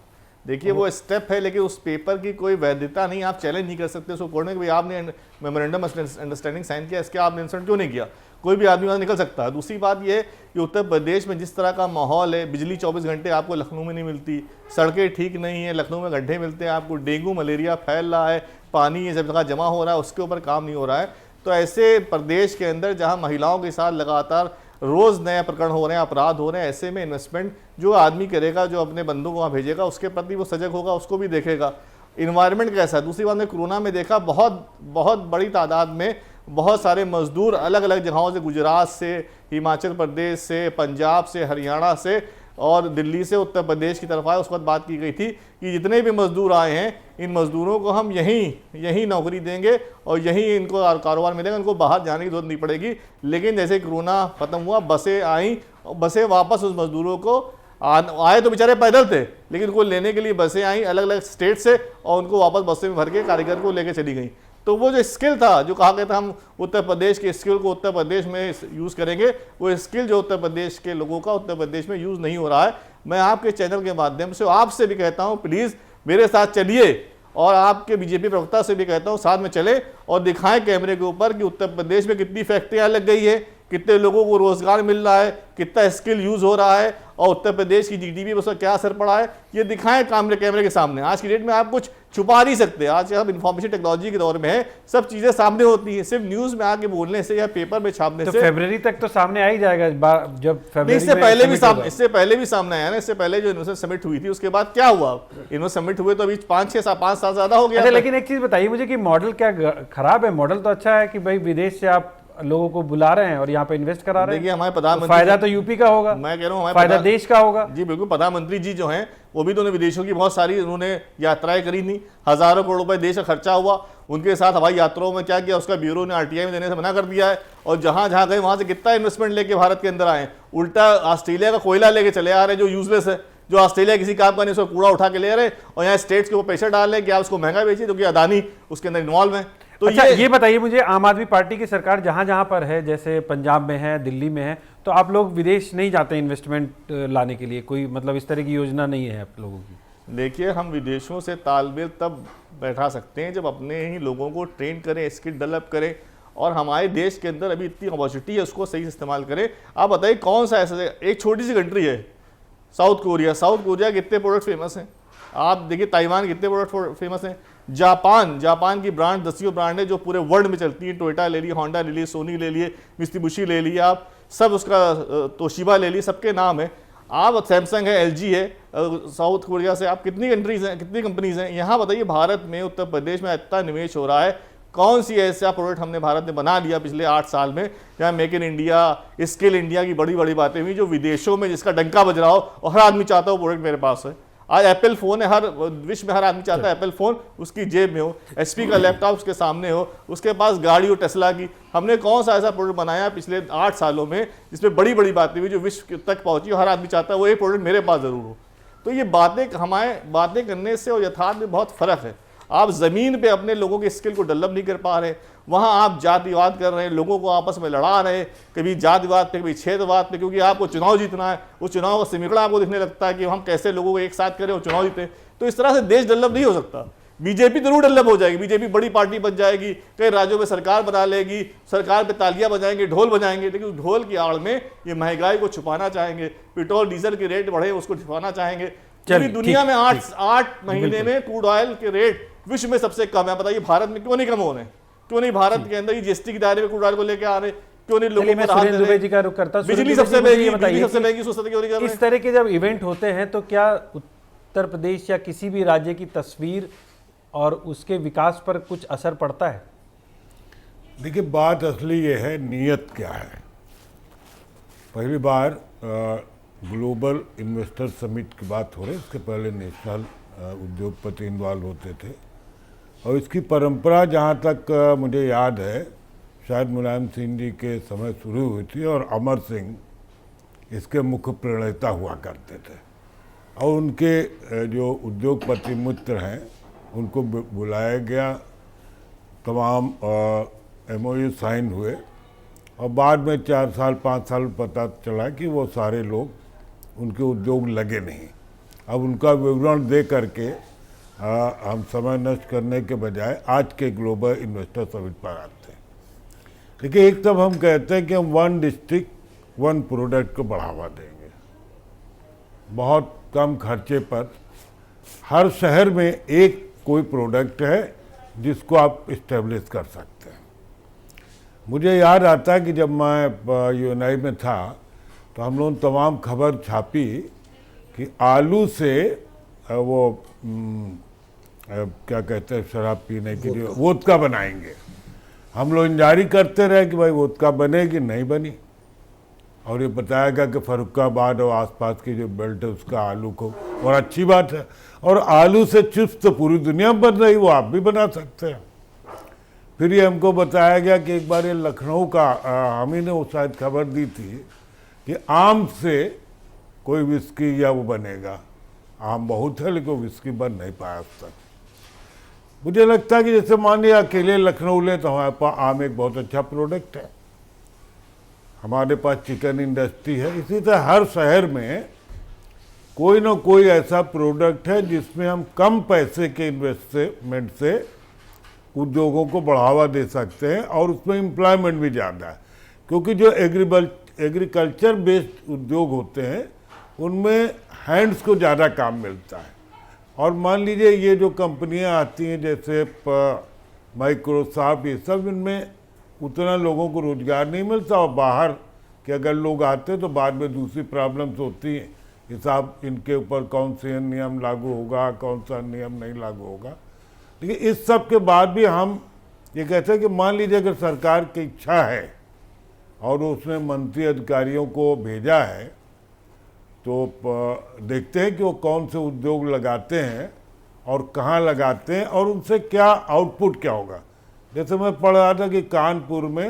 देखिए, वो स्टेप है, लेकिन उस पेपर की कोई वैधता नहीं, आप चैलेंज नहीं कर सकते उसको कोर्ट में कि भाई आपने मेमोरेंडम ऑफ अंडरस्टैंडिंग साइन किया, इसके आपने इंसल्ट क्यों नहीं किया। कोई भी आदमी वहाँ निकल सकता है। दूसरी बात ये कि उत्तर प्रदेश में जिस तरह का माहौल है, बिजली 24 घंटे आपको लखनऊ में नहीं मिलती, सड़कें ठीक नहीं है, लखनऊ में गड्ढे मिलते हैं, आपको डेंगू मलेरिया फैल रहा है, पानी ये सब जगह जमा हो रहा है, उसके ऊपर काम नहीं हो रहा है। तो ऐसे प्रदेश के अंदर जहाँ महिलाओं के साथ लगातार रोज़ नए प्रकरण हो रहे हैं, अपराध हो रहे हैं, ऐसे में इन्वेस्टमेंट जो आदमी करेगा, जो अपने बंधु को वहाँ भेजेगा, उसके प्रति वो सजग होगा, उसको भी देखेगा इन्वायरमेंट कैसा है। दूसरी बात ने कोरोना में देखा, बहुत बड़ी तादाद में बहुत सारे मजदूर अलग अलग जगहों से, गुजरात से, हिमाचल प्रदेश से, पंजाब से, हरियाणा से और दिल्ली से उत्तर प्रदेश की तरफ आए। उस वक्त बात की गई थी कि जितने भी मजदूर आए हैं, इन मजदूरों को हम यहीं नौकरी देंगे और यहीं इनको कारोबार मिलेगा, इनको बाहर जाने की जरूरत नहीं पड़ेगी। लेकिन जैसे कोरोना खत्म हुआ, बसें आई, बसें वापस उस मजदूरों को आए तो बेचारे पैदल थे, लेकिन उनको लेने के लिए बसें आई अलग अलग स्टेट से और उनको वापस बसें में भर के कारीगर को लेके चली गई। तो वो जो स्किल था, जो कहा गया था हम उत्तर प्रदेश के स्किल को उत्तर प्रदेश में यूज़ करेंगे, वो स्किल जो उत्तर प्रदेश के लोगों का उत्तर प्रदेश में यूज़ नहीं हो रहा है। मैं आपके चैनल के माध्यम से आपसे भी कहता हूँ, प्लीज़ मेरे साथ चलिए, और आपके बीजेपी प्रवक्ता से भी कहता हूँ साथ में चले और दिखाएं कैमरे के ऊपर कि उत्तर प्रदेश में कितनी फैक्ट्रियाँ लग गई है, कितने लोगों को रोजगार मिल रहा है, कितना स्किल यूज़ हो रहा है और उत्तर प्रदेश की GDP पर उसका क्या असर पड़ा है, ये दिखाएं कैमरे के सामने। आज की डेट में आप कुछ छुपा नहीं सकते। आज हम इंफॉर्मेशन टेक्नोलॉजी के दौर में है, सब चीज़ें सामने होती हैं। सिर्फ न्यूज़ में आके बोलने से या पेपर में छापने से फरवरी तक तो सामने आ ही जाएगा। जब फरवरी इससे पहले भी सामने आया ना। इससे पहले जो इन्वेस्टर समिट हुई थी, उसके बाद क्या हुआ? इन्वेस्टर समिट हुए तो अभी 5 साल ज़्यादा हो गया। अच्छा, लेकिन एक चीज़ बताइए मुझे कि मॉडल क्या खराब है? मॉडल तो अच्छा है कि भाई विदेश से आप लोगों को बुला रहे हैं और यहाँ पे इन्वेस्ट करा रहे हैं। देखिए, हमारे प्रधानमंत्री, फायदा तो यूपी का होगा, मैं कह रहा हूँ फायदा देश का होगा। जी बिल्कुल। प्रधानमंत्री जी जो हैं, वो भी तो विदेशों की बहुत सारी उन्होंने यात्राएं करी थी, हजारों करोड़ रुपए देश का खर्चा हुआ उनके साथ। हवाई यात्राओं में क्या किया, उसका ब्यूरो ने RTI में देने से मना कर दिया है। और जहां जहां गए वहां से कितना इन्वेस्टमेंट लेके भारत के अंदर आए, उल्टा ऑस्ट्रेलिया का कोयला लेके चले आ रहे हैं जो यूजलेस है, जो ऑस्ट्रेलिया किसी काम का नहीं, उसका कूड़ा उठा के ले रहे हैं और यहाँ स्टेट्स के ऊपर प्रेशर डाल रहे हैं कि आप उसको महंगा बेचिए, क्योंकि अदानी उसके अंदर इन्वॉल्व है। तो अच्छा, ये बताइए मुझे, आम आदमी पार्टी की सरकार जहां जहां पर है, जैसे पंजाब में है, दिल्ली में है, तो आप लोग विदेश नहीं जाते इन्वेस्टमेंट लाने के लिए? कोई मतलब इस तरह की योजना नहीं है आप लोगों की? देखिए, हम विदेशों से तालमेल तब बैठा सकते हैं जब अपने ही लोगों को ट्रेन करें, स्किल डेवलप करें और हमारे देश के अंदर अभी इतनी अपॉर्चुनिटी है, उसको सही से इस्तेमाल करें। आप बताइए कौन सा ऐसा, एक छोटी सी कंट्री है साउथ कोरिया कितने प्रोडक्ट फेमस हैं? आप देखिए ताइवान कितने प्रोडक्ट फेमस हैं? जापान की ब्रांड 10 ब्रांड है जो पूरे वर्ल्ड में चलती है। टोयोटा ले लिए, होंडा ले लिए, सोनी ले लिए, मित्सुबिशी ले लिए, आप सब उसका तोशिबा ले लिए, सबके नाम है। आप सैमसंग है, एलजी है, साउथ कोरिया से आप कितनी कंट्रीज हैं, कितनी कंपनीज हैं। यहाँ बताइए भारत में, उत्तर प्रदेश में इतना निवेश हो रहा है, कौन सी ऐसा प्रोडक्ट हमने भारत में बना लिया पिछले 8 साल में, जहाँ make in India, skill India की बड़ी बड़ी बातें हुई, जो विदेशों में जिसका डंका बज रहा हो और हर आदमी चाहता हो प्रोडक्ट मेरे पास है। आज एप्पल फोन है, हर विश्व में हर आदमी चाहता है एप्पल फोन उसकी जेब में हो, एचपी का लैपटॉप उसके सामने हो, उसके पास गाड़ी हो टेस्ला की। हमने कौन सा ऐसा प्रोडक्ट बनाया पिछले 8 सालों में जिसमें बड़ी बड़ी बातें हुई, जो विश्व तक पहुंची, हर आदमी चाहता है वो एक प्रोडक्ट मेरे पास जरूर हो। तो ये बातें करने से और यथार्थ में बहुत फर्क है। आप जमीन पे अपने लोगों के स्किल को डेवलप नहीं कर पा रहे, वहां आप जातिवाद कर रहे हैं, लोगों को आपस में लड़ा रहे हैं, कभी जातिवाद पे, कभी क्षेत्रवाद पे, क्योंकि आपको चुनाव जीतना है। वो चुनाव का सिमकड़ा आपको दिखने लगता है कि हम कैसे लोगों को एक साथ करें और चुनाव जीते। तो इस तरह से देश डेवलप नहीं हो सकता। बीजेपी जरूर डेवलप हो जाएगी, बीजेपी बड़ी पार्टी बन जाएगी, कई राज्यों में सरकार बना लेगी, सरकार पे तालियां बजाएंगे, ढोल बजाएंगे, लेकिन उस ढोल की आड़ में ये महंगाई को छुपाना चाहेंगे, पेट्रोल डीजल के रेट बढ़े उसको छुपाना चाहेंगे। पूरी दुनिया में 8 महीने में क्रूड ऑयल के रेट विश्व में सबसे कम है। बताइए भारत में क्यों नहीं कम हो रहे? क्यों नहीं भारत के अंदर जीएसटी के दायरे में क्रूड ऑयल को लेकर आ रहे? क्यों नहीं लोगों को राहत दे रहे? जी का रुख करता हूं। बिजली सबसे महंगी, बिजली सबसे महंगी, क्यों नहीं कर रहे? इस तरह के जब इवेंट होते हैं तो क्या उत्तर प्रदेश या किसी भी राज्य की तस्वीर और उसके विकास पर कुछ असर पड़ता है? देखिए, बात असली ये है नीयत क्या है। पहली बार ग्लोबल इन्वेस्टर समिट की बात हो रही है, इसके पहले नेशनल उद्योगपति इन्वॉल्व होते थे, और इसकी परंपरा जहाँ तक मुझे याद है शायद मुलायम सिंह जी के समय शुरू हुई थी, और अमर सिंह इसके मुख्य प्रणेता हुआ करते थे। और उनके जो उद्योगपति मित्र हैं उनको बुलाया गया, तमाम MOU साइन हुए, और बाद में 4 साल 5 साल पता चला कि वो सारे लोग उनके उद्योग लगे नहीं। अब उनका विवरण दे करके हम समय नष्ट करने के बजाय आज के ग्लोबल इन्वेस्टर समिट पर आते हैं। देखिए, एक तब हम कहते हैं कि हम 1 डिस्ट्रिक्ट 1 प्रोडक्ट को बढ़ावा देंगे, बहुत कम खर्चे पर हर शहर में एक कोई प्रोडक्ट है जिसको आप इस्टेब्लिश कर सकते हैं। मुझे याद आता है कि जब मैं यूएनआई में था तो हम लोगों ने तमाम खबर छापी कि आलू से वो क्या कहते हैं शराब पीने के लिए वोदका बनाएंगे। हम लोग जारी करते रहे कि भाई वोदका बनेगी, नहीं बनी। और ये बताया गया कि फर्रुखाबाद और आसपास की जो बेल्ट है उसका आलू को, और अच्छी बात है, और आलू से चिप्स तो पूरी दुनिया में बन रही, वो आप भी बना सकते हैं। फिर ये हमको बताया गया कि एक बार ये लखनऊ का हम ही ने वो शायद खबर दी थी कि आम से कोई विस्की या वो बनेगा। आम बहुत है लेकिन विस्की बन नहीं पाया अब तक। मुझे लगता है कि जैसे मान लिया अकेले लखनऊ ले तो हमारे पास आम एक बहुत अच्छा प्रोडक्ट है, हमारे पास चिकन इंडस्ट्री है, इसी तरह हर शहर में कोई ना कोई ऐसा प्रोडक्ट है जिसमें हम कम पैसे के इन्वेस्टमेंट से उद्योगों को बढ़ावा दे सकते हैं, और उसमें एम्प्लॉयमेंट भी ज़्यादा है। क्योंकि जो एग्रीकल्चर बेस्ड उद्योग होते हैं उनमें हैंड्स को ज़्यादा काम मिलता है। और मान लीजिए ये जो कंपनियां आती हैं जैसे माइक्रोसॉफ्ट, ये सब, इनमें उतना लोगों को रोज़गार नहीं मिलता, और बाहर के अगर लोग आते हैं तो बाद में दूसरी प्रॉब्लम्स होती हैं, हिसाब इनके ऊपर कौन से नियम लागू होगा, कौन सा नियम नहीं लागू होगा। लेकिन इस सब के बाद भी हम ये कहते हैं कि मान लीजिए अगर सरकार की इच्छा है और उसने मंत्री अधिकारियों को भेजा है तो देखते हैं कि वो कौन से उद्योग लगाते हैं और कहाँ लगाते हैं और उनसे क्या आउटपुट क्या होगा। जैसे मैं पढ़ रहा था कि कानपुर में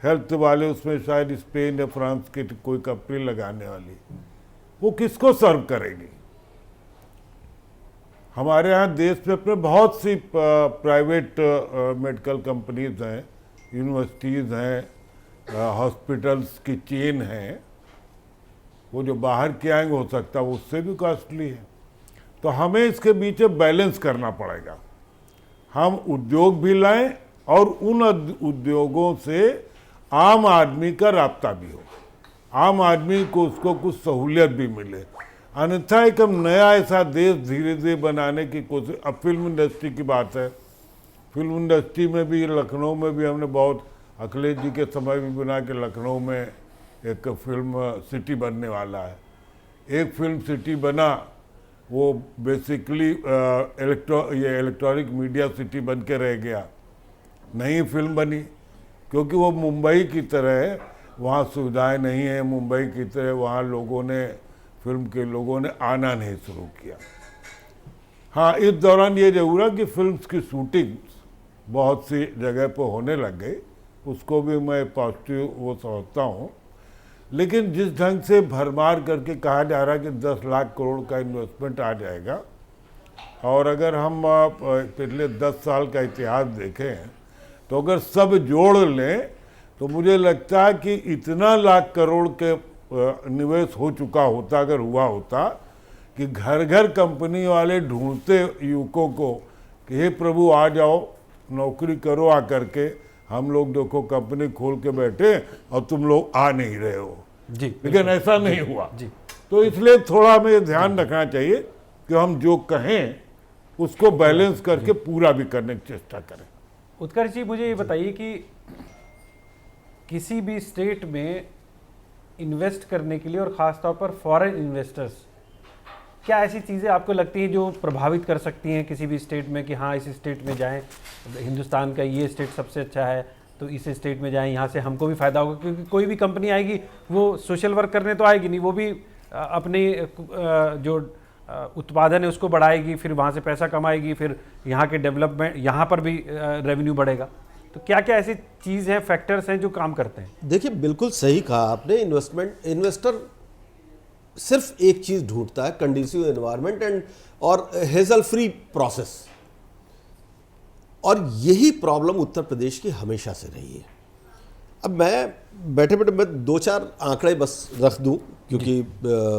हेल्थ वाले, उसमें शायद स्पेन या फ्रांस की कोई कंपनी लगाने वाली, वो किसको सर्व करेगी। हमारे यहाँ देश में अपने बहुत सी प्राइवेट मेडिकल कंपनीज हैं, यूनिवर्सिटीज़ हैं, हॉस्पिटल्स की चेन है, वो जो बाहर के आएंगे हो सकता है वो उससे भी कॉस्टली है। तो हमें इसके बीच बैलेंस करना पड़ेगा, हम उद्योग भी लाएं और उन उद्योगों से आम आदमी का राब्ता भी हो, आम आदमी को उसको कुछ सहूलियत भी मिले। अन्यथा एक हम नया ऐसा देश धीरे धीरे बनाने की कोशिश। अब फिल्म इंडस्ट्री की बात है, फिल्म इंडस्ट्री में भी लखनऊ में भी हमने बहुत, अखिलेश जी के समय भी बना के लखनऊ में एक फिल्म सिटी बनने वाला है। एक फिल्म सिटी बना, वो बेसिकली इलेक्ट्रॉनिक मीडिया सिटी बन के रह गया, नई फिल्म बनी, क्योंकि वो मुंबई की तरह है, वहाँ सुविधाएं नहीं है, मुंबई की तरह वहाँ फिल्म के लोगों ने आना नहीं शुरू किया। हाँ, इस दौरान ये जरूर है कि फिल्म्स की शूटिंग बहुत सी जगह पर होने लग गई, उसको भी मैं पॉजिटिव वो समझता हूँ। लेकिन जिस ढंग से भरमार करके कहा जा रहा है कि 10 लाख करोड़ का इन्वेस्टमेंट आ जाएगा, और अगर हम पिछले 10 साल का इतिहास देखें तो अगर सब जोड़ लें तो मुझे लगता है कि इतना लाख करोड़ के निवेश हो चुका होता, अगर हुआ होता, कि घर घर कंपनी वाले ढूंढते युवकों को कि हे प्रभु आ जाओ, नौकरी करो आ करके, हम लोग देखो कंपनी खोल के बैठे और तुम लोग आ नहीं रहे हो जी। लेकिन ऐसा नहीं हुआ जी। तो इसलिए थोड़ा हमें ध्यान रखना चाहिए कि हम जो कहें उसको बैलेंस करके पूरा भी करने की चेष्टा करें। उत्कर्ष जी, मुझे ये बताइए कि किसी भी स्टेट में इन्वेस्ट करने के लिए और ख़ासतौर पर फॉरेन इन्वेस्टर्स, क्या ऐसी चीज़ें आपको लगती हैं जो प्रभावित कर सकती हैं किसी भी स्टेट में कि हाँ इस स्टेट में जाएं, हिंदुस्तान का ये स्टेट सबसे अच्छा है तो इस स्टेट में जाएं, यहाँ से हमको भी फ़ायदा होगा? क्योंकि कोई भी कंपनी आएगी वो सोशल वर्क करने तो आएगी नहीं, वो भी अपने जो उत्पादन है उसको बढ़ाएगी, फिर वहाँ से पैसा कमाएगी, फिर यहाँ के डेवलपमेंट, यहाँ पर भी रेवेन्यू बढ़ेगा। तो क्या क्या ऐसी चीज़ हैं, फैक्टर्स हैं जो काम करते हैं? देखिए, बिल्कुल सही कहा आपने। इन्वेस्टर सिर्फ एक चीज़ ढूंढता है, कंडीसिव एनवायरनमेंट और हेजल फ्री प्रोसेस, और यही प्रॉब्लम उत्तर प्रदेश की हमेशा से रही है। अब मैं बैठे बैठे मैं 2-4 आंकड़े बस रख दूं क्योंकि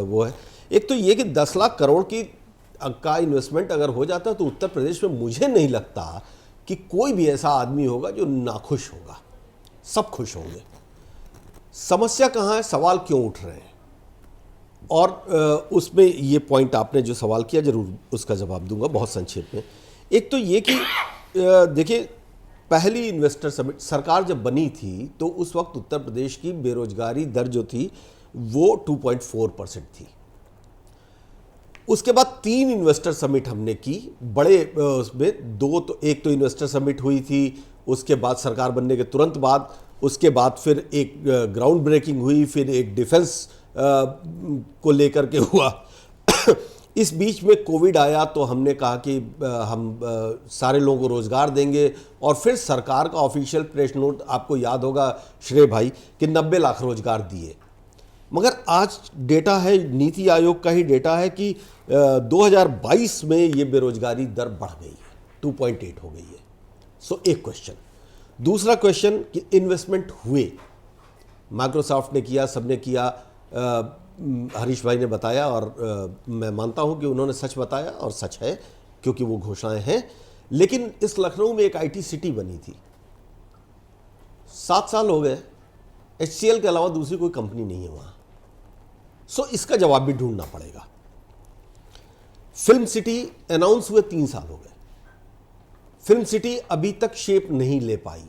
वो है। एक तो ये कि 10 लाख करोड़ का इन्वेस्टमेंट अगर हो जाता है तो उत्तर प्रदेश में मुझे नहीं लगता कि कोई भी ऐसा आदमी होगा जो नाखुश होगा, सब खुश होंगे। समस्या कहाँ है, सवाल क्यों उठ रहे हैं, और उसमें ये पॉइंट आपने जो सवाल किया जरूर उसका जवाब दूंगा बहुत संक्षेप में। एक तो ये कि देखिए, पहली इन्वेस्टर समिट सरकार जब बनी थी तो उस वक्त उत्तर प्रदेश की बेरोजगारी दर जो थी वो 2.4% थी। उसके बाद 3 इन्वेस्टर समिट हमने की, बड़े उसमें एक तो इन्वेस्टर समिट हुई थी, उसके बाद सरकार बनने के तुरंत बाद, उसके बाद फिर एक ग्राउंड ब्रेकिंग हुई, फिर एक डिफेंस को लेकर के हुआ। इस बीच में कोविड आया तो हमने कहा कि हम सारे लोगों को रोज़गार देंगे, और फिर सरकार का ऑफिशियल प्रेस नोट आपको याद होगा श्रेय भाई कि 90 लाख रोज़गार दिए। मगर आज डेटा है, नीति आयोग का ही डेटा है कि 2022 में ये बेरोजगारी दर बढ़ गई है, 2.8 हो गई है। सो एक क्वेश्चन। दूसरा क्वेश्चन कि इन्वेस्टमेंट हुए, माइक्रोसॉफ्ट ने किया, सबने किया, हरीश भाई ने बताया, और मैं मानता हूं कि उन्होंने सच बताया, और सच है क्योंकि वो घोषणाएं हैं। लेकिन इस लखनऊ में एक आईटी सिटी बनी थी, 7 साल हो गए, HCL के अलावा दूसरी कोई कंपनी नहीं है वहां। सो इसका जवाब भी ढूंढना पड़ेगा। फिल्म सिटी अनाउंस हुए 3 साल हो गए, फिल्म सिटी अभी तक शेप नहीं ले पाई।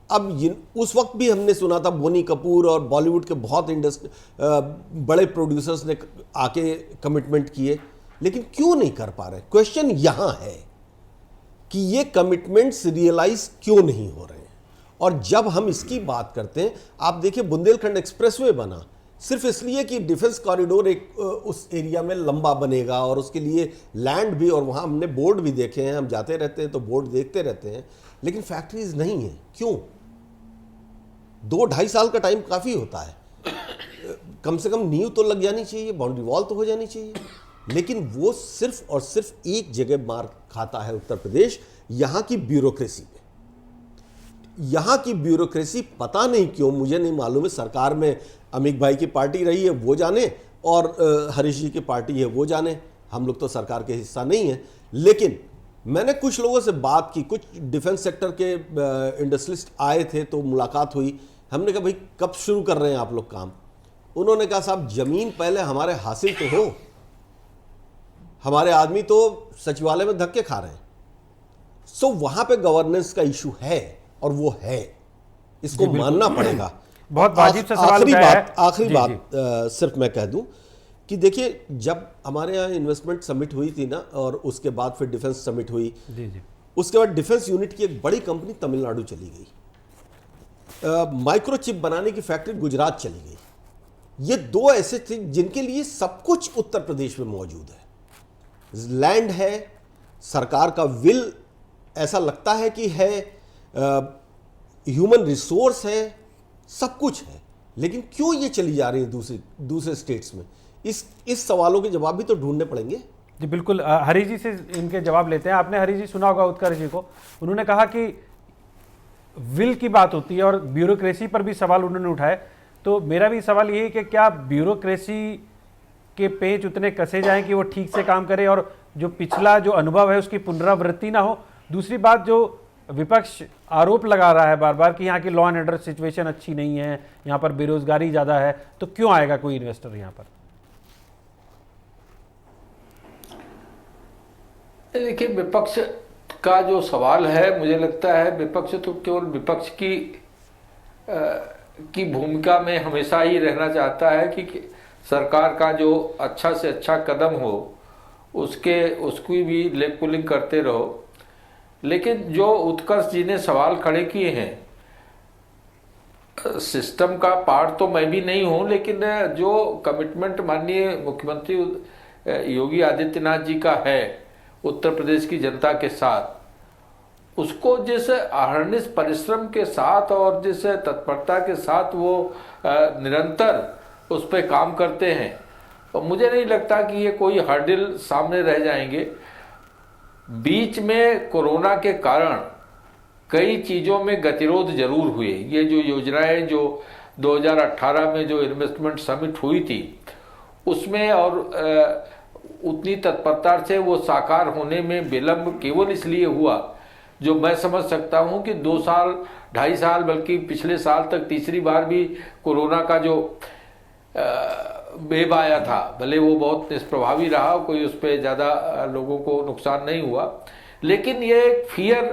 अब उस वक्त भी हमने सुना था बोनी कपूर और बॉलीवुड के बहुत बड़े प्रोड्यूसर्स ने आके कमिटमेंट किए, लेकिन क्यों नहीं कर पा रहे? क्वेश्चन यहां है कि ये कमिटमेंट्स रियलाइज क्यों नहीं हो रहे हैं। और जब हम इसकी बात करते हैं, आप देखिए बुंदेलखंड एक्सप्रेसवे बना सिर्फ इसलिए कि डिफेंस कॉरिडोर एक उस एरिया में लंबा बनेगा, और उसके लिए लैंड भी, और वहाँ हमने बोर्ड भी देखे हैं, हम जाते रहते हैं तो बोर्ड देखते रहते हैं, लेकिन फैक्ट्रीज नहीं है। क्यों? 2-2.5 साल का टाइम काफ़ी होता है, कम से कम नींव तो लग जानी चाहिए, बाउंड्री वॉल तो हो जानी चाहिए। लेकिन वो सिर्फ और सिर्फ एक जगह मार खाता है उत्तर प्रदेश, यहाँ की ब्यूरोक्रेसी पे। यहाँ की ब्यूरोक्रेसी पता नहीं क्यों, मुझे नहीं मालूम है, सरकार में अमित भाई की पार्टी रही है वो जाने, और हरीश जी की पार्टी है वो जाने, हम लोग तो सरकार के हिस्सा नहीं है। लेकिन मैंने कुछ लोगों से बात की, कुछ डिफेंस सेक्टर के इंडस्ट्रियलिस्ट आए थे तो मुलाकात हुई। हमने कहा भाई कब शुरू कर रहे हैं आप लोग काम? उन्होंने कहा साहब ज़मीन पहले हमारे हासिल तो हो, हमारे आदमी तो सचिवालय में धक्के खा रहे हैं। सो वहां पे गवर्नेंस का इशू है और वो है, इसको मानना पड़ेगा। बहुत वाजिब सा सवाल उठाया है। आखिरी बात सिर्फ मैं कह दूं कि देखिए, जब हमारे यहाँ इन्वेस्टमेंट समिट हुई थी ना, और उसके बाद फिर डिफेंस समिट हुई, उसके बाद डिफेंस यूनिट की एक बड़ी कंपनी तमिलनाडु चली गई, माइक्रोचिप बनाने की फैक्ट्री गुजरात चली गई। ये दो ऐसे थे जिनके लिए सब कुछ उत्तर प्रदेश में मौजूद है, लैंड है, सरकार का विल ऐसा लगता है कि है, ह्यूमन रिसोर्स है, सब कुछ है, लेकिन क्यों ये चली जा रही है दूसरे स्टेट्स में? इस सवालों के जवाब भी तो ढूंढने पड़ेंगे। जी बिल्कुल, हरी जी से इनके जवाब लेते हैं। आपने हरी जी सुना होगा उत्कर्ष जी को, उन्होंने कहा कि विल की बात होती है और ब्यूरोक्रेसी पर भी सवाल उन्होंने उठाए। तो मेरा भी सवाल ये है कि क्या ब्यूरोक्रेसी के पेच उतने कसे जाएं कि वो ठीक से काम करे और जो पिछला जो अनुभव है उसकी पुनरावृत्ति ना हो? दूसरी बात, जो विपक्ष आरोप लगा रहा है बार बार कि यहाँ की लॉ एंड ऑर्डर सिचुएशन अच्छी नहीं है, यहाँ पर बेरोजगारी ज़्यादा है, तो क्यों आएगा कोई इन्वेस्टर यहाँ पर? देखिए, विपक्ष का जो सवाल है, मुझे लगता है विपक्ष तो केवल विपक्ष की भूमिका में हमेशा ही रहना चाहता है कि सरकार का जो अच्छा से अच्छा कदम हो उसकी भी लेग पुलिंग करते रहो। लेकिन जो उत्कर्ष जी ने सवाल खड़े किए हैं, सिस्टम का पार्ट तो मैं भी नहीं हूं, लेकिन जो कमिटमेंट माननीय मुख्यमंत्री योगी आदित्यनाथ जी का है उत्तर प्रदेश की जनता के साथ, उसको जिस अहर्निश परिश्रम के साथ और जिस तत्परता के साथ वो निरंतर उस पर काम करते हैं, तो मुझे नहीं लगता कि ये कोई हर्डिल सामने रह जाएंगे। बीच में कोरोना के कारण कई चीज़ों में गतिरोध जरूर हुए। ये जो योजनाएं जो 2018 में जो इन्वेस्टमेंट समिट हुई थी, उसमें और उतनी तत्परता से वो साकार होने में विलंब केवल इसलिए हुआ, जो मैं समझ सकता हूं कि 2 साल 2.5 साल बल्कि पिछले साल तक तीसरी बार भी कोरोना का जो वेव आया था, भले वो बहुत निष्प्रभावी रहा, कोई उस पर ज़्यादा लोगों को नुकसान नहीं हुआ, लेकिन ये फियर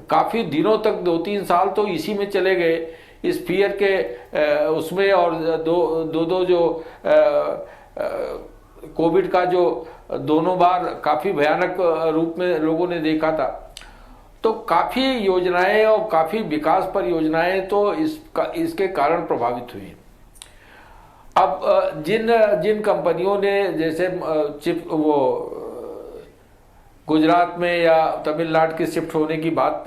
काफ़ी दिनों तक 2-3 साल तो इसी में चले गए, इस फियर के उसमें। और दो जो कोविड का जो दोनों बार काफ़ी भयानक रूप में लोगों ने देखा था, तो काफ़ी योजनाएं और काफ़ी विकास परियोजनाएं तो इसके कारण प्रभावित हुई। अब जिन कंपनियों ने जैसे चिप वो गुजरात में या तमिलनाडु के शिफ्ट होने की बात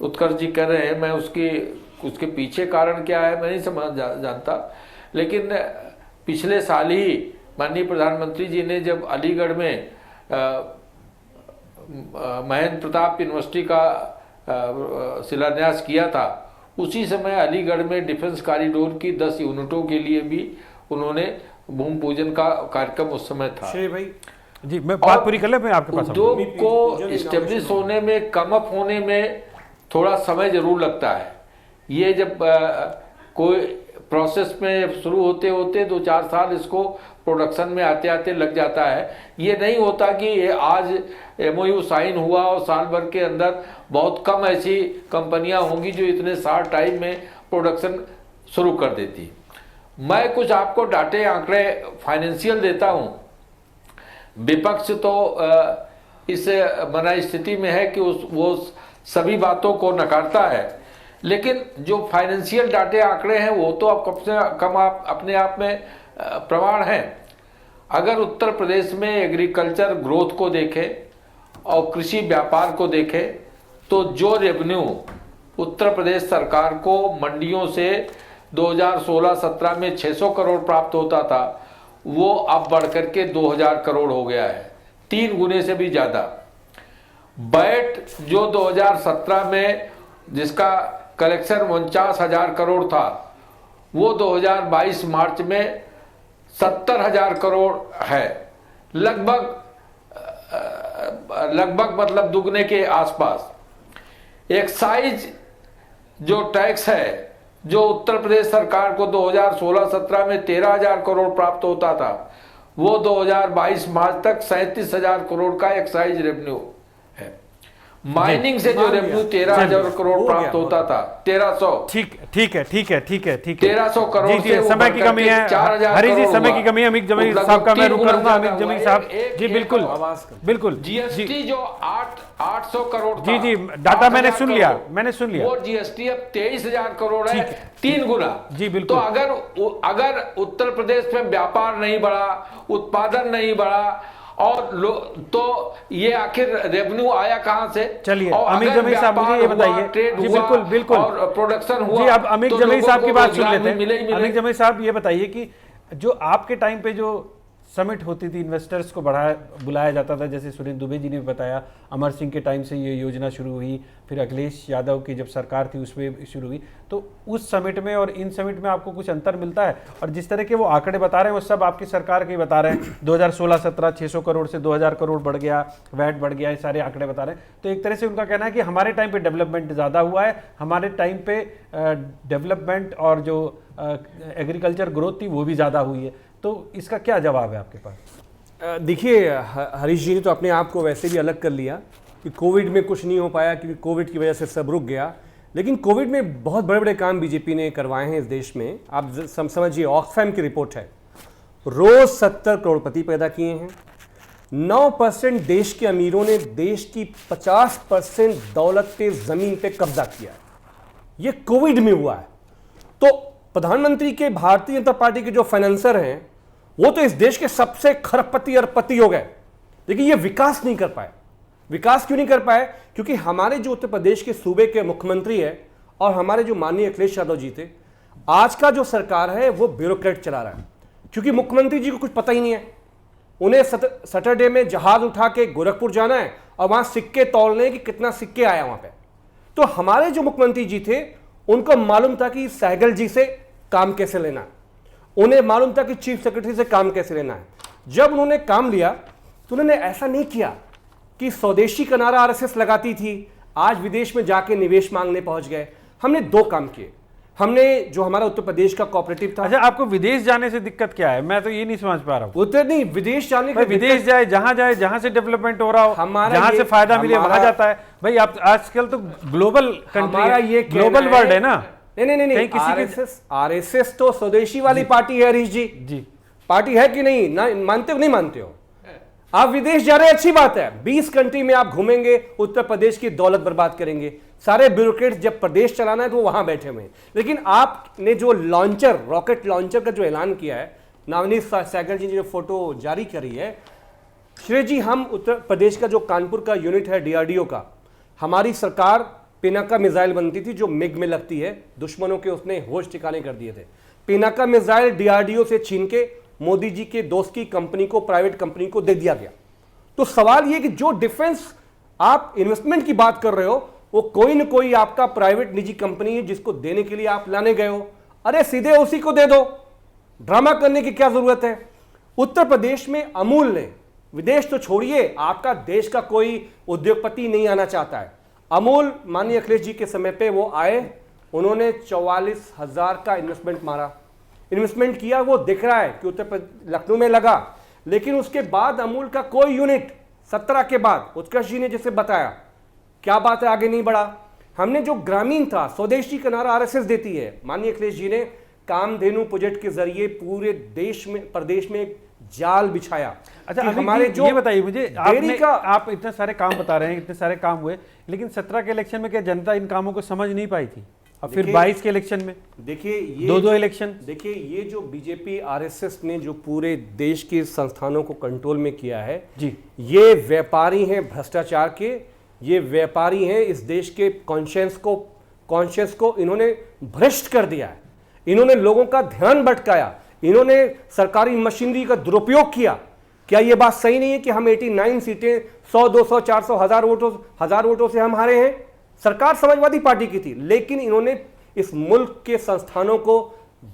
उत्कर्ष जी कर रहे हैं, मैं उसके पीछे कारण क्या है मैं नहीं समझ जानता, लेकिन पिछले साल ही माननीय प्रधानमंत्री जी ने जब अलीगढ़ में महेंद्र प्रताप यूनिवर्सिटी का शिलान्यास किया था, उसी समय अलीगढ़ में डिफेंस कॉरिडोर की 10 यूनिटों के लिए भी उन्होंने भूमि पूजन का कार्यक्रम उस समय था। भाई जी, मैं बात पूरी कर ले, मैं आपके पास उद्योग को इस्टेब्लिश होने में, कम अप होने में थोड़ा समय जरूर लगता है। ये जब कोई प्रोसेस में शुरू होते होते 2-4 साल इसको प्रोडक्शन में आते आते लग जाता है। ये नहीं होता कि ये आज MOU साइन हुआ और साल भर के अंदर बहुत कम ऐसी कंपनियां होंगी जो इतने शॉर्ट टाइम में प्रोडक्शन शुरू कर देती। मैं कुछ आपको डाटे आंकड़े फाइनेंशियल देता हूं। विपक्ष तो इस मना स्थिति में है कि वो सभी बातों को नकारता है, लेकिन जो फाइनेंशियल डाटे आंकड़े हैं वो तो अब कम से कम अपने आप में प्रमाण है। अगर उत्तर प्रदेश में एग्रीकल्चर ग्रोथ को देखें और कृषि व्यापार को देखें, तो जो रेवेन्यू उत्तर प्रदेश सरकार को मंडियों से 2016-17 में 600 करोड़ प्राप्त होता था, वो अब बढ़कर के 2000 करोड़ हो गया है, 3 गुने से भी ज़्यादा। बैट जो 2017 में जिसका कलेक्शन 49,000 करोड़ था, वो 2022 मार्च में 70,000 करोड़ है, लगभग मतलब दुगने के आसपास। एक्साइज जो टैक्स है, जो उत्तर प्रदेश सरकार को 2016-17 में 13,000 करोड़ प्राप्त होता था, वो 2022 मार्च तक 37,000 करोड़ का एक्साइज रेवेन्यू है। माइनिंग से जो रेवेन्यू 13,000 करोड़ प्राप्त होता था, 1300, ठीक है 1300 करोड़ जी, से समय की कमी है 4,000 हरी जी, करोड़ समय हुआ। की कमी है। अमित जमील लगभग साहब का मैं 3 रुक गुना करूंगा। अमित ज्यादा जमील हुआ। साहब जी, बिल्कुल बिल्कुल जीएसटी जो 800 करोड़ था, जी जी, डाटा मैंने 8,000 सुन लिया, करोड़। मैंने सुन लिया। वो जीएसटी अब 23,000 करोड़ है, ठीक है। 3 गुना। जी, बिल्कुल। तो अगर उत्तर प्रदेश में व्यापार नहीं बढ़ा, उत्पादन नहीं बढ़ा, और तो ये आखिर रेवेन्यू आया कहां से? चलिए, और अमित अगर जमील साहब मुझे ये व्यापार हुआ, बताइए ट्रेड जी, हुआ बिल्कुल बिल्कुल और प्रोडक्शन हुआ, जी। अब अमित तो जमील लोगों साहब की को बात सुन रोजगार लेते भी मिले ही हैं। मिले। अमित जमील साहब ये बताइए कि जो आपके टाइम पे जो समिट होती थी, इन्वेस्टर्स को बुलाया जाता था, जैसे सुरेंद्र दुबे जी ने भी बताया, अमर सिंह के टाइम से ये योजना शुरू हुई, फिर अखिलेश यादव की जब सरकार थी उसमें शुरू हुई, तो उस समिट में और इन समिट में आपको कुछ अंतर मिलता है? और जिस तरह के वो आंकड़े बता रहे हैं वो सब आपकी सरकार के ही बता रहे हैं। 2016-17 600 करोड़ से 2000 करोड़ बढ़ गया, वैट बढ़ गया, ये सारे आंकड़े बता रहे हैं। तो एक तरह से उनका कहना है कि हमारे टाइम पे डेवलपमेंट ज़्यादा हुआ है, हमारे टाइम पे डेवलपमेंट और जो एग्रीकल्चर ग्रोथ थी वो भी ज़्यादा हुई है। तो इसका क्या जवाब है आपके पास? देखिए, हरीश जी ने तो अपने आप को वैसे भी अलग कर लिया कि कोविड में कुछ नहीं हो पाया क्योंकि कोविड की वजह से सब रुक गया, लेकिन कोविड में बहुत बड़े बड़े काम बीजेपी ने करवाए हैं इस देश में। आप समझिए, ऑक्सफैम की रिपोर्ट है, रोज 70 करोड़पति पैदा किए हैं। 9% देश के अमीरों ने देश की 50% दौलत पे जमीन पे कब्जा किया है। ये कोविड में हुआ है। तो प्रधानमंत्री के भारतीय जनता पार्टी के जो फाइनेंसर हैं वो तो इस देश के सबसे खरबपति अरबपति हो गए, लेकिन ये विकास नहीं कर पाए। विकास क्यों नहीं कर पाए? क्योंकि हमारे जो उत्तर प्रदेश के सूबे के मुख्यमंत्री है और हमारे जो माननीय अखिलेश यादव जी थे, आज का जो सरकार है वो ब्यूरोक्रेट चला रहा है। क्योंकि मुख्यमंत्री जी को कुछ पता ही नहीं है। उन्हें सैटरडे में जहाज उठा के गोरखपुर जाना है और वहां सिक्के तौलने कि कितना सिक्के आया वहां पे। तो हमारे जो मुख्यमंत्री जी थे उनको मालूम था कि सहगल जी से काम कैसे लेना है, उन्हें मालूम था कि चीफ सेक्रेटरी से काम कैसे लेना है। जब उन्होंने काम लिया तो उन्होंने ऐसा नहीं किया कि स्वदेशी का नारा आरएसएस लगाती थी, आज विदेश में जाके निवेश मांगने पहुंच गए। हमने 2 काम किए। हमने जो हमारा उत्तर प्रदेश का कोऑपरेटिव था। अच्छा, आपको विदेश जाने से दिक्कत क्या है? मैं तो ये नहीं समझ पा रहा हूँ। उत्तर नहीं, विदेश जाने का विदेश जाए, जहां से डेवलपमेंट हो रहा हो, हमारा जहां ये- से फायदा मिले वहां हमारा- जाता है। भाई आप आजकल तो ग्लोबल हमारा कंट्री, ये ग्लोबल वर्ल्ड है ना। नहीं, किसी आरएसएस तो स्वदेशी वाली पार्टी है हरीश जी। जी, पार्टी है कि नहीं? ना मानते हो नहीं मानते हो? आप विदेश जा रहे हैं, अच्छी बात है। 20 कंट्री में आप घूमेंगे, उत्तर प्रदेश की दौलत बर्बाद करेंगे। सारे ब्यूरोक्रेट्स जब प्रदेश चलाना है तो वो वहां बैठे हुए हैं। लेकिन आपने जो लॉन्चर, रॉकेट लॉन्चर का जो ऐलान किया है, नवनीत सहगल जी ने जो फोटो जारी करी है, श्री जी, हम उत्तर प्रदेश का जो कानपुर का यूनिट है डीआरडीओ का, हमारी सरकार पिनाका मिसाइल बनती थी जो मिग में लगती है, दुश्मनों के उसने होश ठिकाने कर दिए थे। पिनाका मिसाइल डीआरडीओ से छीन के मोदी जी के दोस्त की कंपनी को, प्राइवेट कंपनी को दे दिया गया। तो सवाल यह कि जो डिफेंस आप इन्वेस्टमेंट की बात कर रहे हो वो कोई न कोई आपका प्राइवेट निजी कंपनी है जिसको देने के लिए आप लाने गए हो। अरे सीधे उसी को दे दो, ड्रामा करने की क्या जरूरत है? उत्तर प्रदेश में अमूल ने, विदेश तो छोड़िए, आपका देश का कोई उद्योगपति नहीं आना चाहता है। अमूल माननीय अखिलेश जी के समय पे वो आए, उन्होंने 44,000 का इन्वेस्टमेंट मारा, इन्वेस्टमेंट किया। वो दिख रहा है कि उत्तर प्रदेश लखनऊ में लगा, लेकिन उसके बाद अमूल का कोई यूनिट 17 के बाद उत्कर्ष जी ने जैसे बताया, क्या बात है, आगे नहीं बढ़ा। हमने जो ग्रामीण था, स्वदेशी का नारा आरएसएस देती है, माननीय अखिलेश जी ने कामधेनु प्रोजेक्ट के जरिए पूरे देश में, प्रदेश में एक जाल बिछाया। अच्छा, कि हमारे जो ये बताइए मुझे, डेयरी का, आप इतने सारे काम बता रहे हैं, इतने सारे काम हुए, लेकिन 17 के इलेक्शन में क्या जनता इन कामों को समझ नहीं पाई थी? और फिर 22 के इलेक्शन में देखिए ये 2 इलेक्शन, देखिए ये जो बीजेपी आरएसएस ने जो पूरे देश के संस्थानों को कंट्रोल में किया है जी, ये व्यापारी हैं भ्रष्टाचार के, ये व्यापारी हैं इस देश के कॉन्शियस को इन्होंने भ्रष्ट कर दिया है। इन्होंने लोगों का ध्यान भटकाया, इन्होंने सरकारी मशीनरी का दुरुपयोग किया। क्या यह बात सही नहीं है कि हम 89 सीटें 100, 200, 400, 1000 वोटों से हम हारे हैं? सरकार समाजवादी पार्टी की थी, लेकिन इन्होंने इस मुल्क के संस्थानों को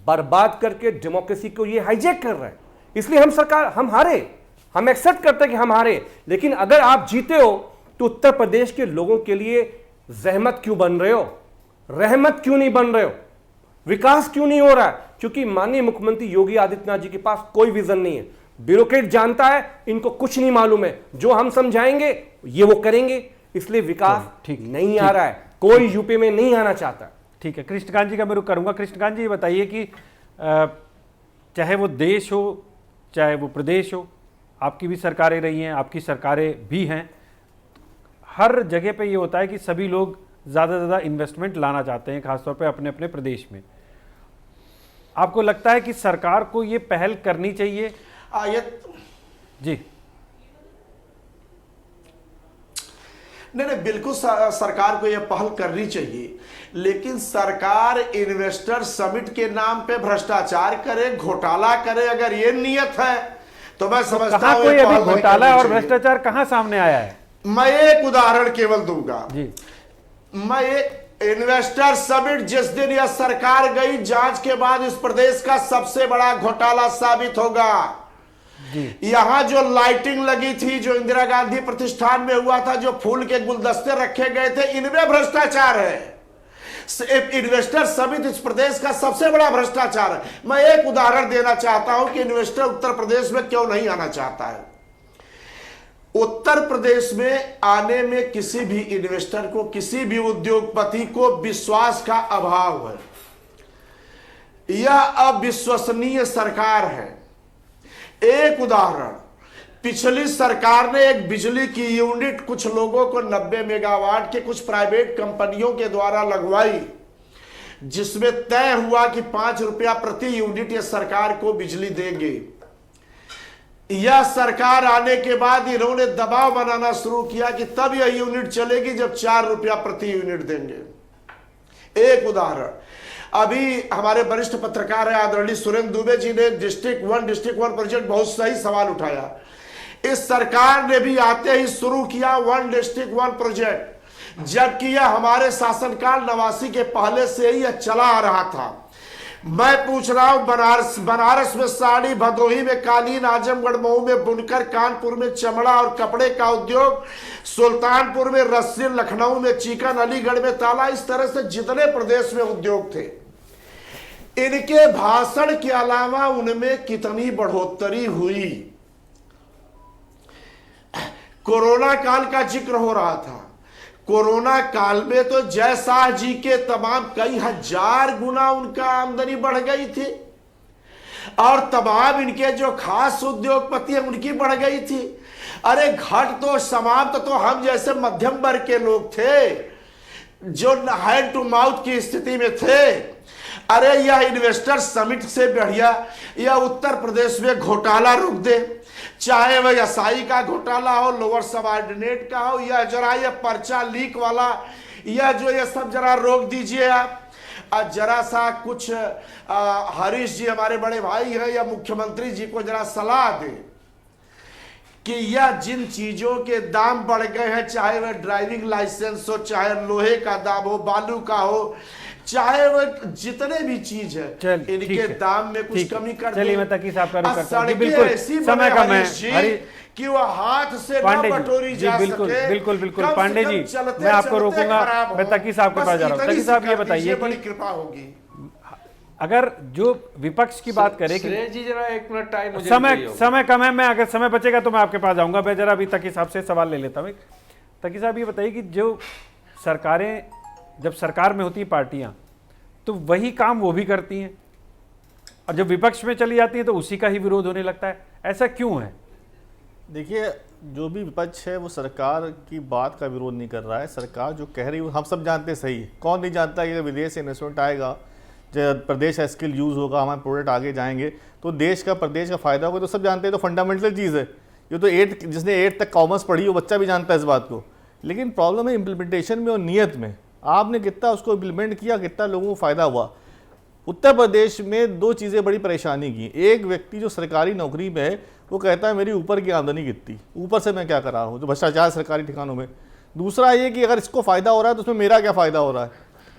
बर्बाद करके डेमोक्रेसी को ये हाईजैक कर रहे हैं। इसलिए हम हारे, हम एक्सेप्ट करते हैं कि हम हारे। लेकिन अगर आप जीते हो तो उत्तर प्रदेश के लोगों के लिए जहमत क्यों बन रहे हो, रहमत क्यों नहीं बन रहे हो, विकास क्यों नहीं हो रहा है? क्योंकि माननीय मुख्यमंत्री योगी आदित्यनाथ जी के पास कोई विजन नहीं है। ब्यूरोक्रेट जानता है, इनको कुछ नहीं मालूम है, जो हम समझाएंगे ये वो करेंगे, इसलिए विकास ठीक नहीं आ रहा है, कोई यूपी में नहीं आना चाहता। ठीक है, कृष्णकांत जी का मैं रुख करूंगा। कृष्णकांत जी ये बताइए कि चाहे वो देश हो चाहे वो प्रदेश हो, आपकी भी सरकारें रही हैं, आपकी सरकारें भी हैं, हर जगह पे ये होता है कि सभी लोग ज़्यादा से ज़्यादा इन्वेस्टमेंट लाना चाहते हैं, खासतौर पे अपने अपने प्रदेश में। आपको लगता है कि सरकार को ये पहल करनी चाहिए? जी नहीं, बिल्कुल सरकार को यह पहल करनी चाहिए, लेकिन सरकार इन्वेस्टर समिट के नाम पे भ्रष्टाचार करे, घोटाला करे, अगर ये नियत है तो मैं समझता हूं कोई अभी घोटाला और भ्रष्टाचार कहां सामने आया है? मैं एक उदाहरण केवल दूंगा जी। मैं एक इन्वेस्टर समिट जिस दिन यह सरकार गई, जांच के बाद इस प्रदेश का सबसे बड़ा घोटाला साबित होगा। यहां जो लाइटिंग लगी थी, जो इंदिरा गांधी प्रतिष्ठान में हुआ था, जो फूल के गुलदस्ते रखे गए थे, इनमें भ्रष्टाचार है। इन्वेस्टर समिट इस प्रदेश का सबसे बड़ा भ्रष्टाचार है। मैं एक उदाहरण देना चाहता हूं कि इन्वेस्टर उत्तर प्रदेश में क्यों नहीं आना चाहता है। उत्तर प्रदेश में आने में किसी भी इन्वेस्टर को, किसी भी उद्योगपति को विश्वास का अभाव है। यह अविश्वसनीय सरकार है। एक उदाहरण, पिछली सरकार ने एक बिजली की यूनिट कुछ लोगों को 90 मेगावाट के कुछ प्राइवेट कंपनियों के द्वारा लगवाई, जिसमें तय हुआ कि 5 रुपया प्रति यूनिट यह सरकार को बिजली देंगे। यह सरकार आने के बाद इन्होंने दबाव बनाना शुरू किया कि तब यह यूनिट चलेगी जब 4 रुपया प्रति यूनिट देंगे। एक उदाहरण, अभी हमारे वरिष्ठ पत्रकार है आदरणीय सुरेंद्र दुबे जी ने डिस्ट्रिक्ट वन प्रोजेक्ट बहुत सही सवाल उठाया। इस सरकार ने भी आते ही शुरू किया वन डिस्ट्रिक्ट वन प्रोजेक्ट, जबकि यह हमारे शासनकाल 89 के पहले से ही यह चला आ रहा था। मैं पूछ रहा हूं, बनारस में साड़ी, भदोही में कालीन, आजमगढ़ मऊ में बुनकर, कानपुर में चमड़ा और कपड़े का उद्योग, सुल्तानपुर में रस्सी, लखनऊ में चिकन, अलीगढ़ में ताला, इस तरह से जितने प्रदेश में उद्योग थे, इनके भाषण के अलावा उनमें कितनी बढ़ोतरी हुई। कोरोना काल का जिक्र हो रहा था। कोरोना काल में तो जय शाह जी के तमाम कई हजार गुना उनका आमदनी बढ़ गई थी, और तमाम इनके जो खास उद्योगपति हैं उनकी बढ़ गई थी। अरे घट तो समाप्त तो हम जैसे मध्यम वर्ग के लोग थे, जो हैंड टू माउथ की स्थिति में थे। अरे यह इन्वेस्टर समिट से बढ़िया यह उत्तर प्रदेश में घोटाला रोक दे, चाहे वह एसआई का घोटाला हो, लोअर सबऑर्डिनेट का हो, या जरा यह पर्चा लीक वाला, यह जो ये सब जरा रोक दीजिए आप। जरा सा कुछ हरीश जी हमारे बड़े भाई हैं, या मुख्यमंत्री जी को जरा सलाह दें कि यह जिन चीजों के दाम बढ़ गए हैं, चाहे वह ड्राइविंग लाइसेंस हो, चाहे लोहे का दाम हो, बालू का हो, चाहे वो जितने भी चीज है, इनके दाम में कुछ कमी कर चलिए मैं तकी साहब का रुख करता हूं। बिल्कुल समय का मैं कि वो हाथ से ना बटोरी जा सके। बिल्कुल पांडे जी, मैं आपको रोकूंगा, मैं तकी साहब के पास जा रहा हूं। तकी साहब ये बताइए बड़ी कृपा होगी, अगर जो विपक्ष की बात करें कि जी जरा 1 मिनट टाइम मुझे समय कम है, मैं अगर समय बचेगा तो मैं आपके पास आऊंगा। मैं जरा अभी तकी साहब से सवाल ले लेता हूँ। तकी साहब ये बताइए कि जो सरकारें, जब सरकार में होती हैं पार्टियां, तो वही काम वो भी करती हैं, और जब विपक्ष में चली जाती है तो उसी का ही विरोध होने लगता है। ऐसा क्यों है? देखिए, जो भी विपक्ष है वो सरकार की बात का विरोध नहीं कर रहा है। सरकार जो कह रही है हम सब जानते सही है। कौन नहीं जानता कि विदेश से इन्वेस्टमेंट आएगा, जब प्रदेश का स्किल यूज़ होगा, हमारे प्रोडक्ट आगे जाएंगे तो देश का, प्रदेश का फायदा होगा, तो सब जानते हैं। तो फंडामेंटल चीज़ है ये, तो 8 जिसने 8 तक कॉमर्स पढ़ी वो बच्चा भी जानता है इस बात को। लेकिन प्रॉब्लम है इम्प्लीमेंटेशन में और नीयत में। आपने कितना उसको इम्प्लीमेंट किया, कितना लोगों को फ़ायदा हुआ। उत्तर प्रदेश में 2 चीज़ें बड़ी परेशानी की। एक व्यक्ति जो सरकारी नौकरी में है वो कहता है मेरी ऊपर की आमदनी कितनी, ऊपर से मैं क्या कर रहा हूँ, जो भ्रष्टाचार सरकारी ठिकानों में। दूसरा ये कि अगर इसको फ़ायदा हो रहा है तो उसमें मेरा क्या फ़ायदा हो रहा है।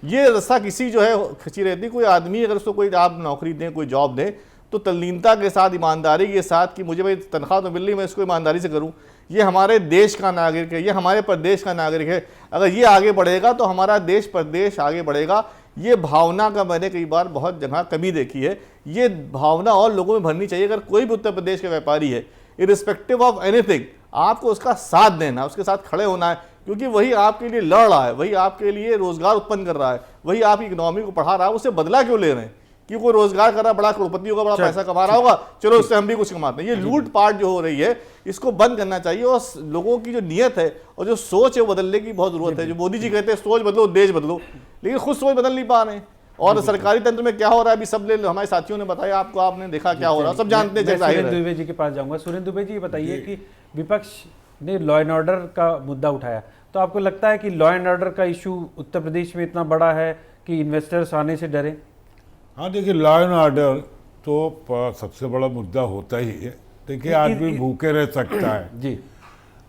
ये रास्ता किसी जो है खिंची रहती। कोई आदमी अगर उसको कोई आप नौकरी दें, कोई जॉब दें, तो तल्लीनता के साथ, ईमानदारी के साथ कि मुझे भाई तनख्वाह तो मिल रही, मैं इसको ईमानदारी से करूँ। ये हमारे देश का नागरिक है, ये हमारे प्रदेश का नागरिक है। अगर ये आगे बढ़ेगा तो हमारा देश, प्रदेश आगे बढ़ेगा। ये भावना का मैंने कई बार बहुत जगह कमी देखी है। ये भावना और लोगों में भरनी चाहिए। अगर कोई भी उत्तर प्रदेश के व्यापारी है, इरिस्पेक्टिव ऑफ एनीथिंग, आपको उसका साथ देना, उसके साथ खड़े होना है, क्योंकि वही आपके लिए लड़ रहा है, वही आपके लिए रोजगार उत्पन्न कर रहा है, वही आपकी इकोनॉमी को बढ़ा रहा है। उससे बदला क्यों ले रहे हैं कि कोई रोजगार कर रहा, बड़ा करोड़पति होगा, बड़ा पैसा कमा रहा होगा, चलो उससे हम भी कुछ कमाते हैं। ये लूट पाट जो हो रही है, इसको बंद करना चाहिए। और लोगों की जो नियत है और जो सोच है वो बदलने की बहुत जरूरत है। जो मोदी जी कहते हैं सोच बदलो देश बदलो, लेकिन खुद सोच बदल नहीं पा रहे हैं। और सरकारी तंत्र में क्या हो रहा है अभी सब ले हमारे साथियों ने बताया, आपको आपने देखा क्या हो रहा है, सब जानते हैं। सुरेंद्र दुबे जी के पास जाऊंगा। सुरेंद्र दुबे जी, बताइए कि विपक्ष ने लॉ एंड ऑर्डर का मुद्दा उठाया, तो आपको लगता है कि लॉ एंड ऑर्डर का इशू उत्तर प्रदेश में इतना बड़ा है कि इन्वेस्टर्स आने से डरे? हाँ, देखिए लॉ एंड ऑर्डर तो सबसे बड़ा मुद्दा होता ही है। देखिए आदमी भूखे रह सकता है जी,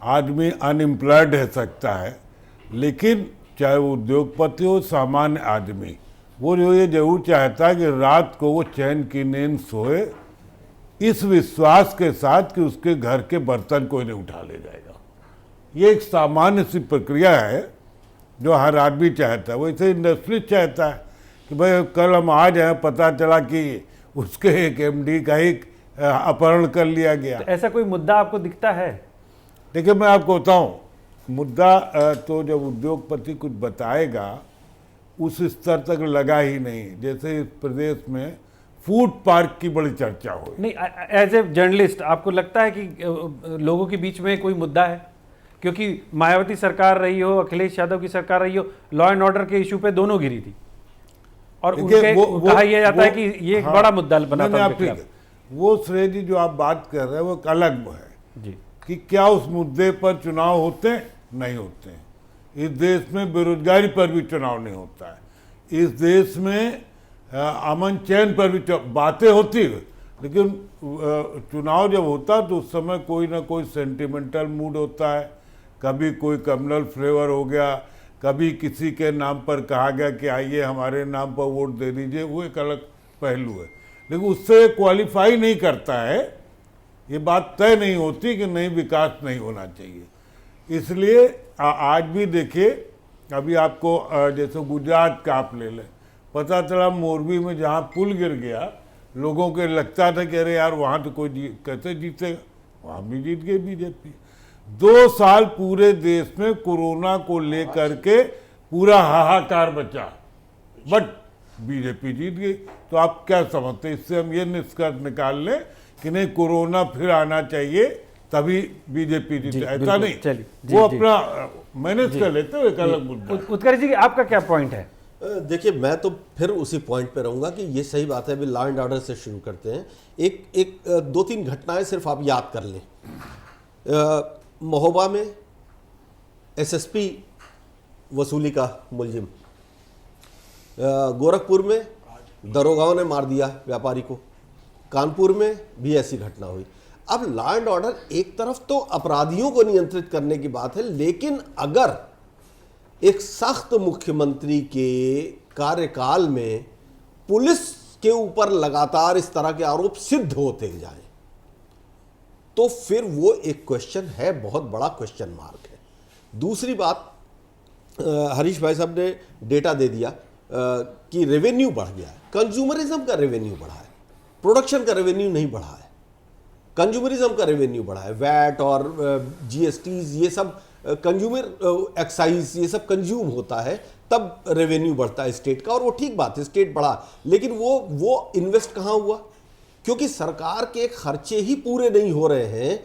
आदमी अनएम्प्लॉयड रह सकता है, लेकिन चाहे वो उद्योगपति हो, सामान्य आदमी, वो जो ये जरूर चाहता है कि रात को वो चैन की नींद सोए, इस विश्वास के साथ कि उसके घर के बर्तन कोई नहीं उठा ले जाएगा। ये एक सामान्य सी प्रक्रिया है जो हर आदमी चाहता है। वैसे इंडस्ट्री चाहता है कि भाई कल हम आ जाए, पता चला कि उसके एक एमडी का ही अपहरण कर लिया गया। तो ऐसा कोई मुद्दा आपको दिखता है? देखिए मैं आपको बताऊं, मुद्दा तो जब उद्योगपति कुछ बताएगा उस स्तर तक लगा ही नहीं। जैसे इस प्रदेश में फूड पार्क की बड़ी चर्चा हुई। नहीं, एज ए जर्नलिस्ट आपको लगता है कि लोगों के बीच में कोई मुद्दा है? क्योंकि मायावती सरकार रही हो, अखिलेश यादव की सरकार रही हो, लॉ एंड ऑर्डर के इशू पे दोनों गिरी थी और उनके कहा यह जाता है कि ये एक बड़ा मुद्दा बना था उनके खिलाफ। वो श्रेय जी जो आप बात कर रहे हैं वो एक अलग है जी, कि क्या उस मुद्दे पर चुनाव होते नहीं होते। इस देश में बेरोजगारी पर भी चुनाव नहीं होता है। इस देश में अमन चैन पर भी बातें होती है, लेकिन चुनाव जब होता तो उस समय कोई ना कोई सेंटिमेंटल मूड होता है। कभी कोई कम्युनल फ्लेवर हो गया, कभी किसी के नाम पर कहा गया कि आइए हमारे नाम पर वोट दे दीजिए, वो एक अलग पहलू है। लेकिन उससे क्वालिफाई नहीं करता है, ये बात तय नहीं होती कि नहीं विकास नहीं होना चाहिए। इसलिए आज भी देखिए, अभी आपको जैसे गुजरात का आप ले लें, पता चला मोरबी में जहाँ पुल गिर गया, लोगों के लगता था कि अरे यार वहाँ तो कोई कैसे जीतेगा, वहाँ भी जीत गई बीजेपी। 2 साल पूरे देश में कोरोना को लेकर के पूरा हाहाकार बचा, बट बीजेपी जीत गई। तो आप क्या समझते हैं, इससे हम ये निष्कर्ष निकाल लें कि नहीं कोरोना फिर आना चाहिए तभी बीजेपी जीते? ऐसा नहीं, चलिए वो अपना मैनेज कर लेते हैं, एक अलग मुद्दा। उत्कर्ष जी आपका क्या पॉइंट है? देखिए मैं तो फिर उसी पॉइंट पे रहूंगा कि ये सही बात है। अभी लॉ एंड ऑर्डर से शुरू करते हैं। एक 2-3 घटनाएं सिर्फ आप याद कर लें। महोबा में एसएसपी वसूली का मुलजिम, गोरखपुर में दरोगाओं ने मार दिया व्यापारी को, कानपुर में भी ऐसी घटना हुई। अब लॉ एंड ऑर्डर एक तरफ तो अपराधियों को नियंत्रित करने की बात है, लेकिन अगर एक सख्त मुख्यमंत्री के कार्यकाल में पुलिस के ऊपर लगातार इस तरह के आरोप सिद्ध होते जाएं, तो फिर वो एक क्वेश्चन है, बहुत बड़ा क्वेश्चन मार्क है। दूसरी बात, हरीश भाई साहब ने डेटा दे दिया कि रेवेन्यू बढ़ गया है। कंज्यूमरिज्म का रेवेन्यू बढ़ा है, प्रोडक्शन का रेवेन्यू नहीं बढ़ा है। कंज्यूमरिज्म का रेवेन्यू बढ़ा है, वैट और जीएसटीज, ये सब कंज्यूमर एक्साइज, ये सब कंज्यूम होता है, तब रेवेन्यू बढ़ता है स्टेट का। और वो ठीक बात है, स्टेट बढ़ा, लेकिन वो इन्वेस्ट कहाँ हुआ? क्योंकि सरकार के खर्चे ही पूरे नहीं हो रहे हैं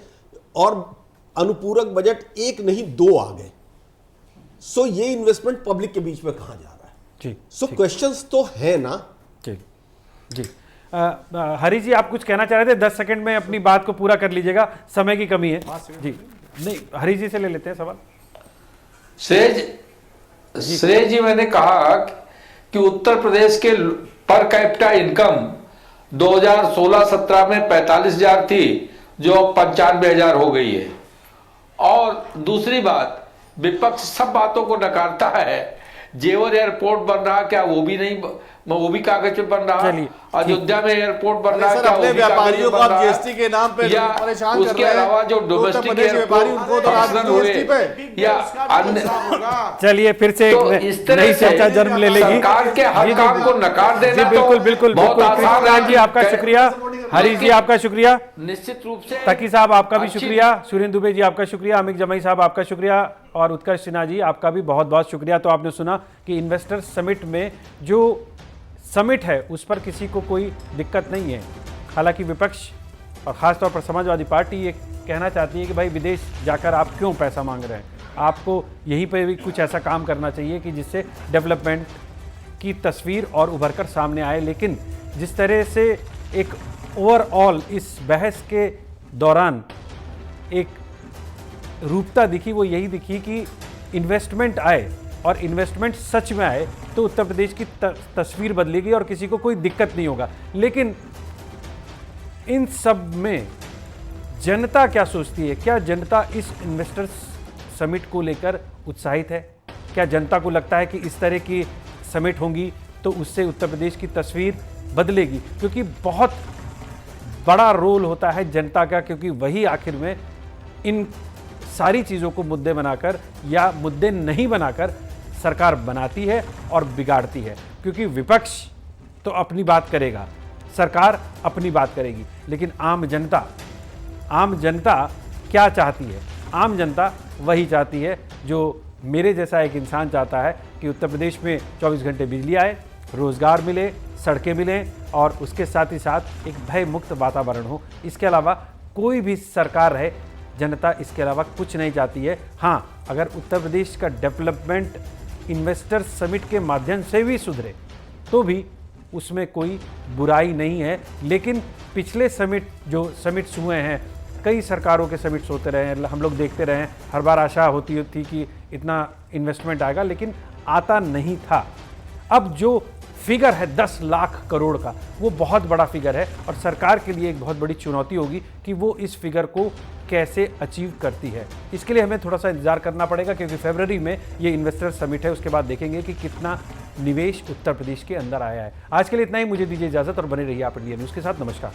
और अनुपूरक बजट 1 नहीं 2 आ गए। सो ये इन्वेस्टमेंट पब्लिक के बीच में कहाँ जा रहा है? जी, सो क्वेश्चंस तो है ना। जी जी, हरी जी आप कुछ कहना चाह रहे थे? 10 सेकंड में अपनी बात को पूरा कर लीजिएगा, समय की कमी है। जी नहीं, हरी जी से ले लेते हैं सवाल। श्रेय जी, मैंने कहा कि उत्तर प्रदेश के पर कैपिटा इनकम 2016-17 में 45,000 थी, जो 95,000 हो गई है। और दूसरी बात, विपक्ष सब बातों को नकारता है। जेवर एयरपोर्ट बन रहा, क्या वो भी नहीं वो भी कागज पे बन रहा है। चलिए, अयोध्या में एयरपोर्ट बन रहा है, सर, क्या अपने वो भी कागज व्यापारियों पे को बन आप रहा है? जीएसटी के नाम पे या परेशान कर उसके रहे हैं। अलावा जो तो डोमेस्टिक उत्तर प्रदेश व्यापारी एयरपोर्ट उनको तो आज फंक्शन हुए जीएसटी पे या अन्य, चलिए फिर से तो एक इस तरह नई से चर्चा जन्म ले लेगी। सरकार के हर जी, काम को नकार जी देना बिल्कुल तो बिल्कुल बहुत बिल्कुल आसान कृष्णलाल है जी आपका कि- शुक्रिया, हरीश जी आपका शुक्रिया, निश्चित रूप से तकी साहब आपका भी अच्छी- शुक्रिया, सुरेंद्र दुबे जी आपका शुक्रिया, अमित जमाई साहब आपका शुक्रिया और उत्कर्ष सिन्हा जी आपका भी बहुत बहुत शुक्रिया। तो आपने सुना कि इन्वेस्टर समिट में जो समिट है उस पर किसी को कोई दिक्कत नहीं है। हालांकि विपक्ष और ख़ासतौर पर समाजवादी पार्टी ये कहना चाहती है कि भाई विदेश जाकर आप क्यों पैसा मांग रहे हैं, आपको यहीं पर भी कुछ ऐसा काम करना चाहिए कि जिससे डेवलपमेंट की तस्वीर और उभर कर सामने आए। लेकिन जिस तरह से एक ओवरऑल इस बहस के दौरान एक रूपता दिखी वो यही दिखी कि इन्वेस्टमेंट आए और इन्वेस्टमेंट सच में आए तो उत्तर प्रदेश की तस्वीर बदलेगी और किसी को कोई दिक्कत नहीं होगा। लेकिन इन सब में जनता क्या सोचती है? क्या जनता इस इन्वेस्टर्स समिट को लेकर उत्साहित है? क्या जनता को लगता है कि इस तरह की समिट होंगी तो उससे उत्तर प्रदेश की तस्वीर बदलेगी? क्योंकि बहुत बड़ा रोल होता है जनता का, क्योंकि वही आखिर में इन सारी चीज़ों को मुद्दे बनाकर या मुद्दे नहीं बनाकर सरकार बनाती है और बिगाड़ती है। क्योंकि विपक्ष तो अपनी बात करेगा, सरकार अपनी बात करेगी, लेकिन आम जनता क्या चाहती है? आम जनता वही चाहती है जो मेरे जैसा एक इंसान चाहता है कि उत्तर प्रदेश में 24 घंटे बिजली आए, रोज़गार मिले, सड़कें मिलें और उसके साथ ही साथ एक भय मुक्त वातावरण हो। इसके अलावा कोई भी सरकार रहे, जनता इसके अलावा कुछ नहीं चाहती है। हाँ, अगर उत्तर प्रदेश का डेवलपमेंट इन्वेस्टर समिट के माध्यम से भी सुधरे तो भी उसमें कोई बुराई नहीं है। लेकिन पिछले जो समिट्स हुए हैं, कई सरकारों के समिट्स होते रहे हैं, हम लोग देखते रहे हैं, हर बार आशा होती थी कि इतना इन्वेस्टमेंट आएगा, लेकिन आता नहीं था। अब जो फिगर है 10 लाख करोड़ का, वो बहुत बड़ा फिगर है और सरकार के लिए एक बहुत बड़ी चुनौती होगी कि वो इस फिगर को कैसे अचीव करती है। इसके लिए हमें थोड़ा सा इंतजार करना पड़ेगा, क्योंकि फरवरी में ये इन्वेस्टर समिट है, उसके बाद देखेंगे कि कितना निवेश उत्तर प्रदेश के अंदर आया है। आज के लिए इतना ही, मुझे दीजिए इजाज़त और बने रहिए आप इंडिया न्यूज़ के साथ। नमस्कार।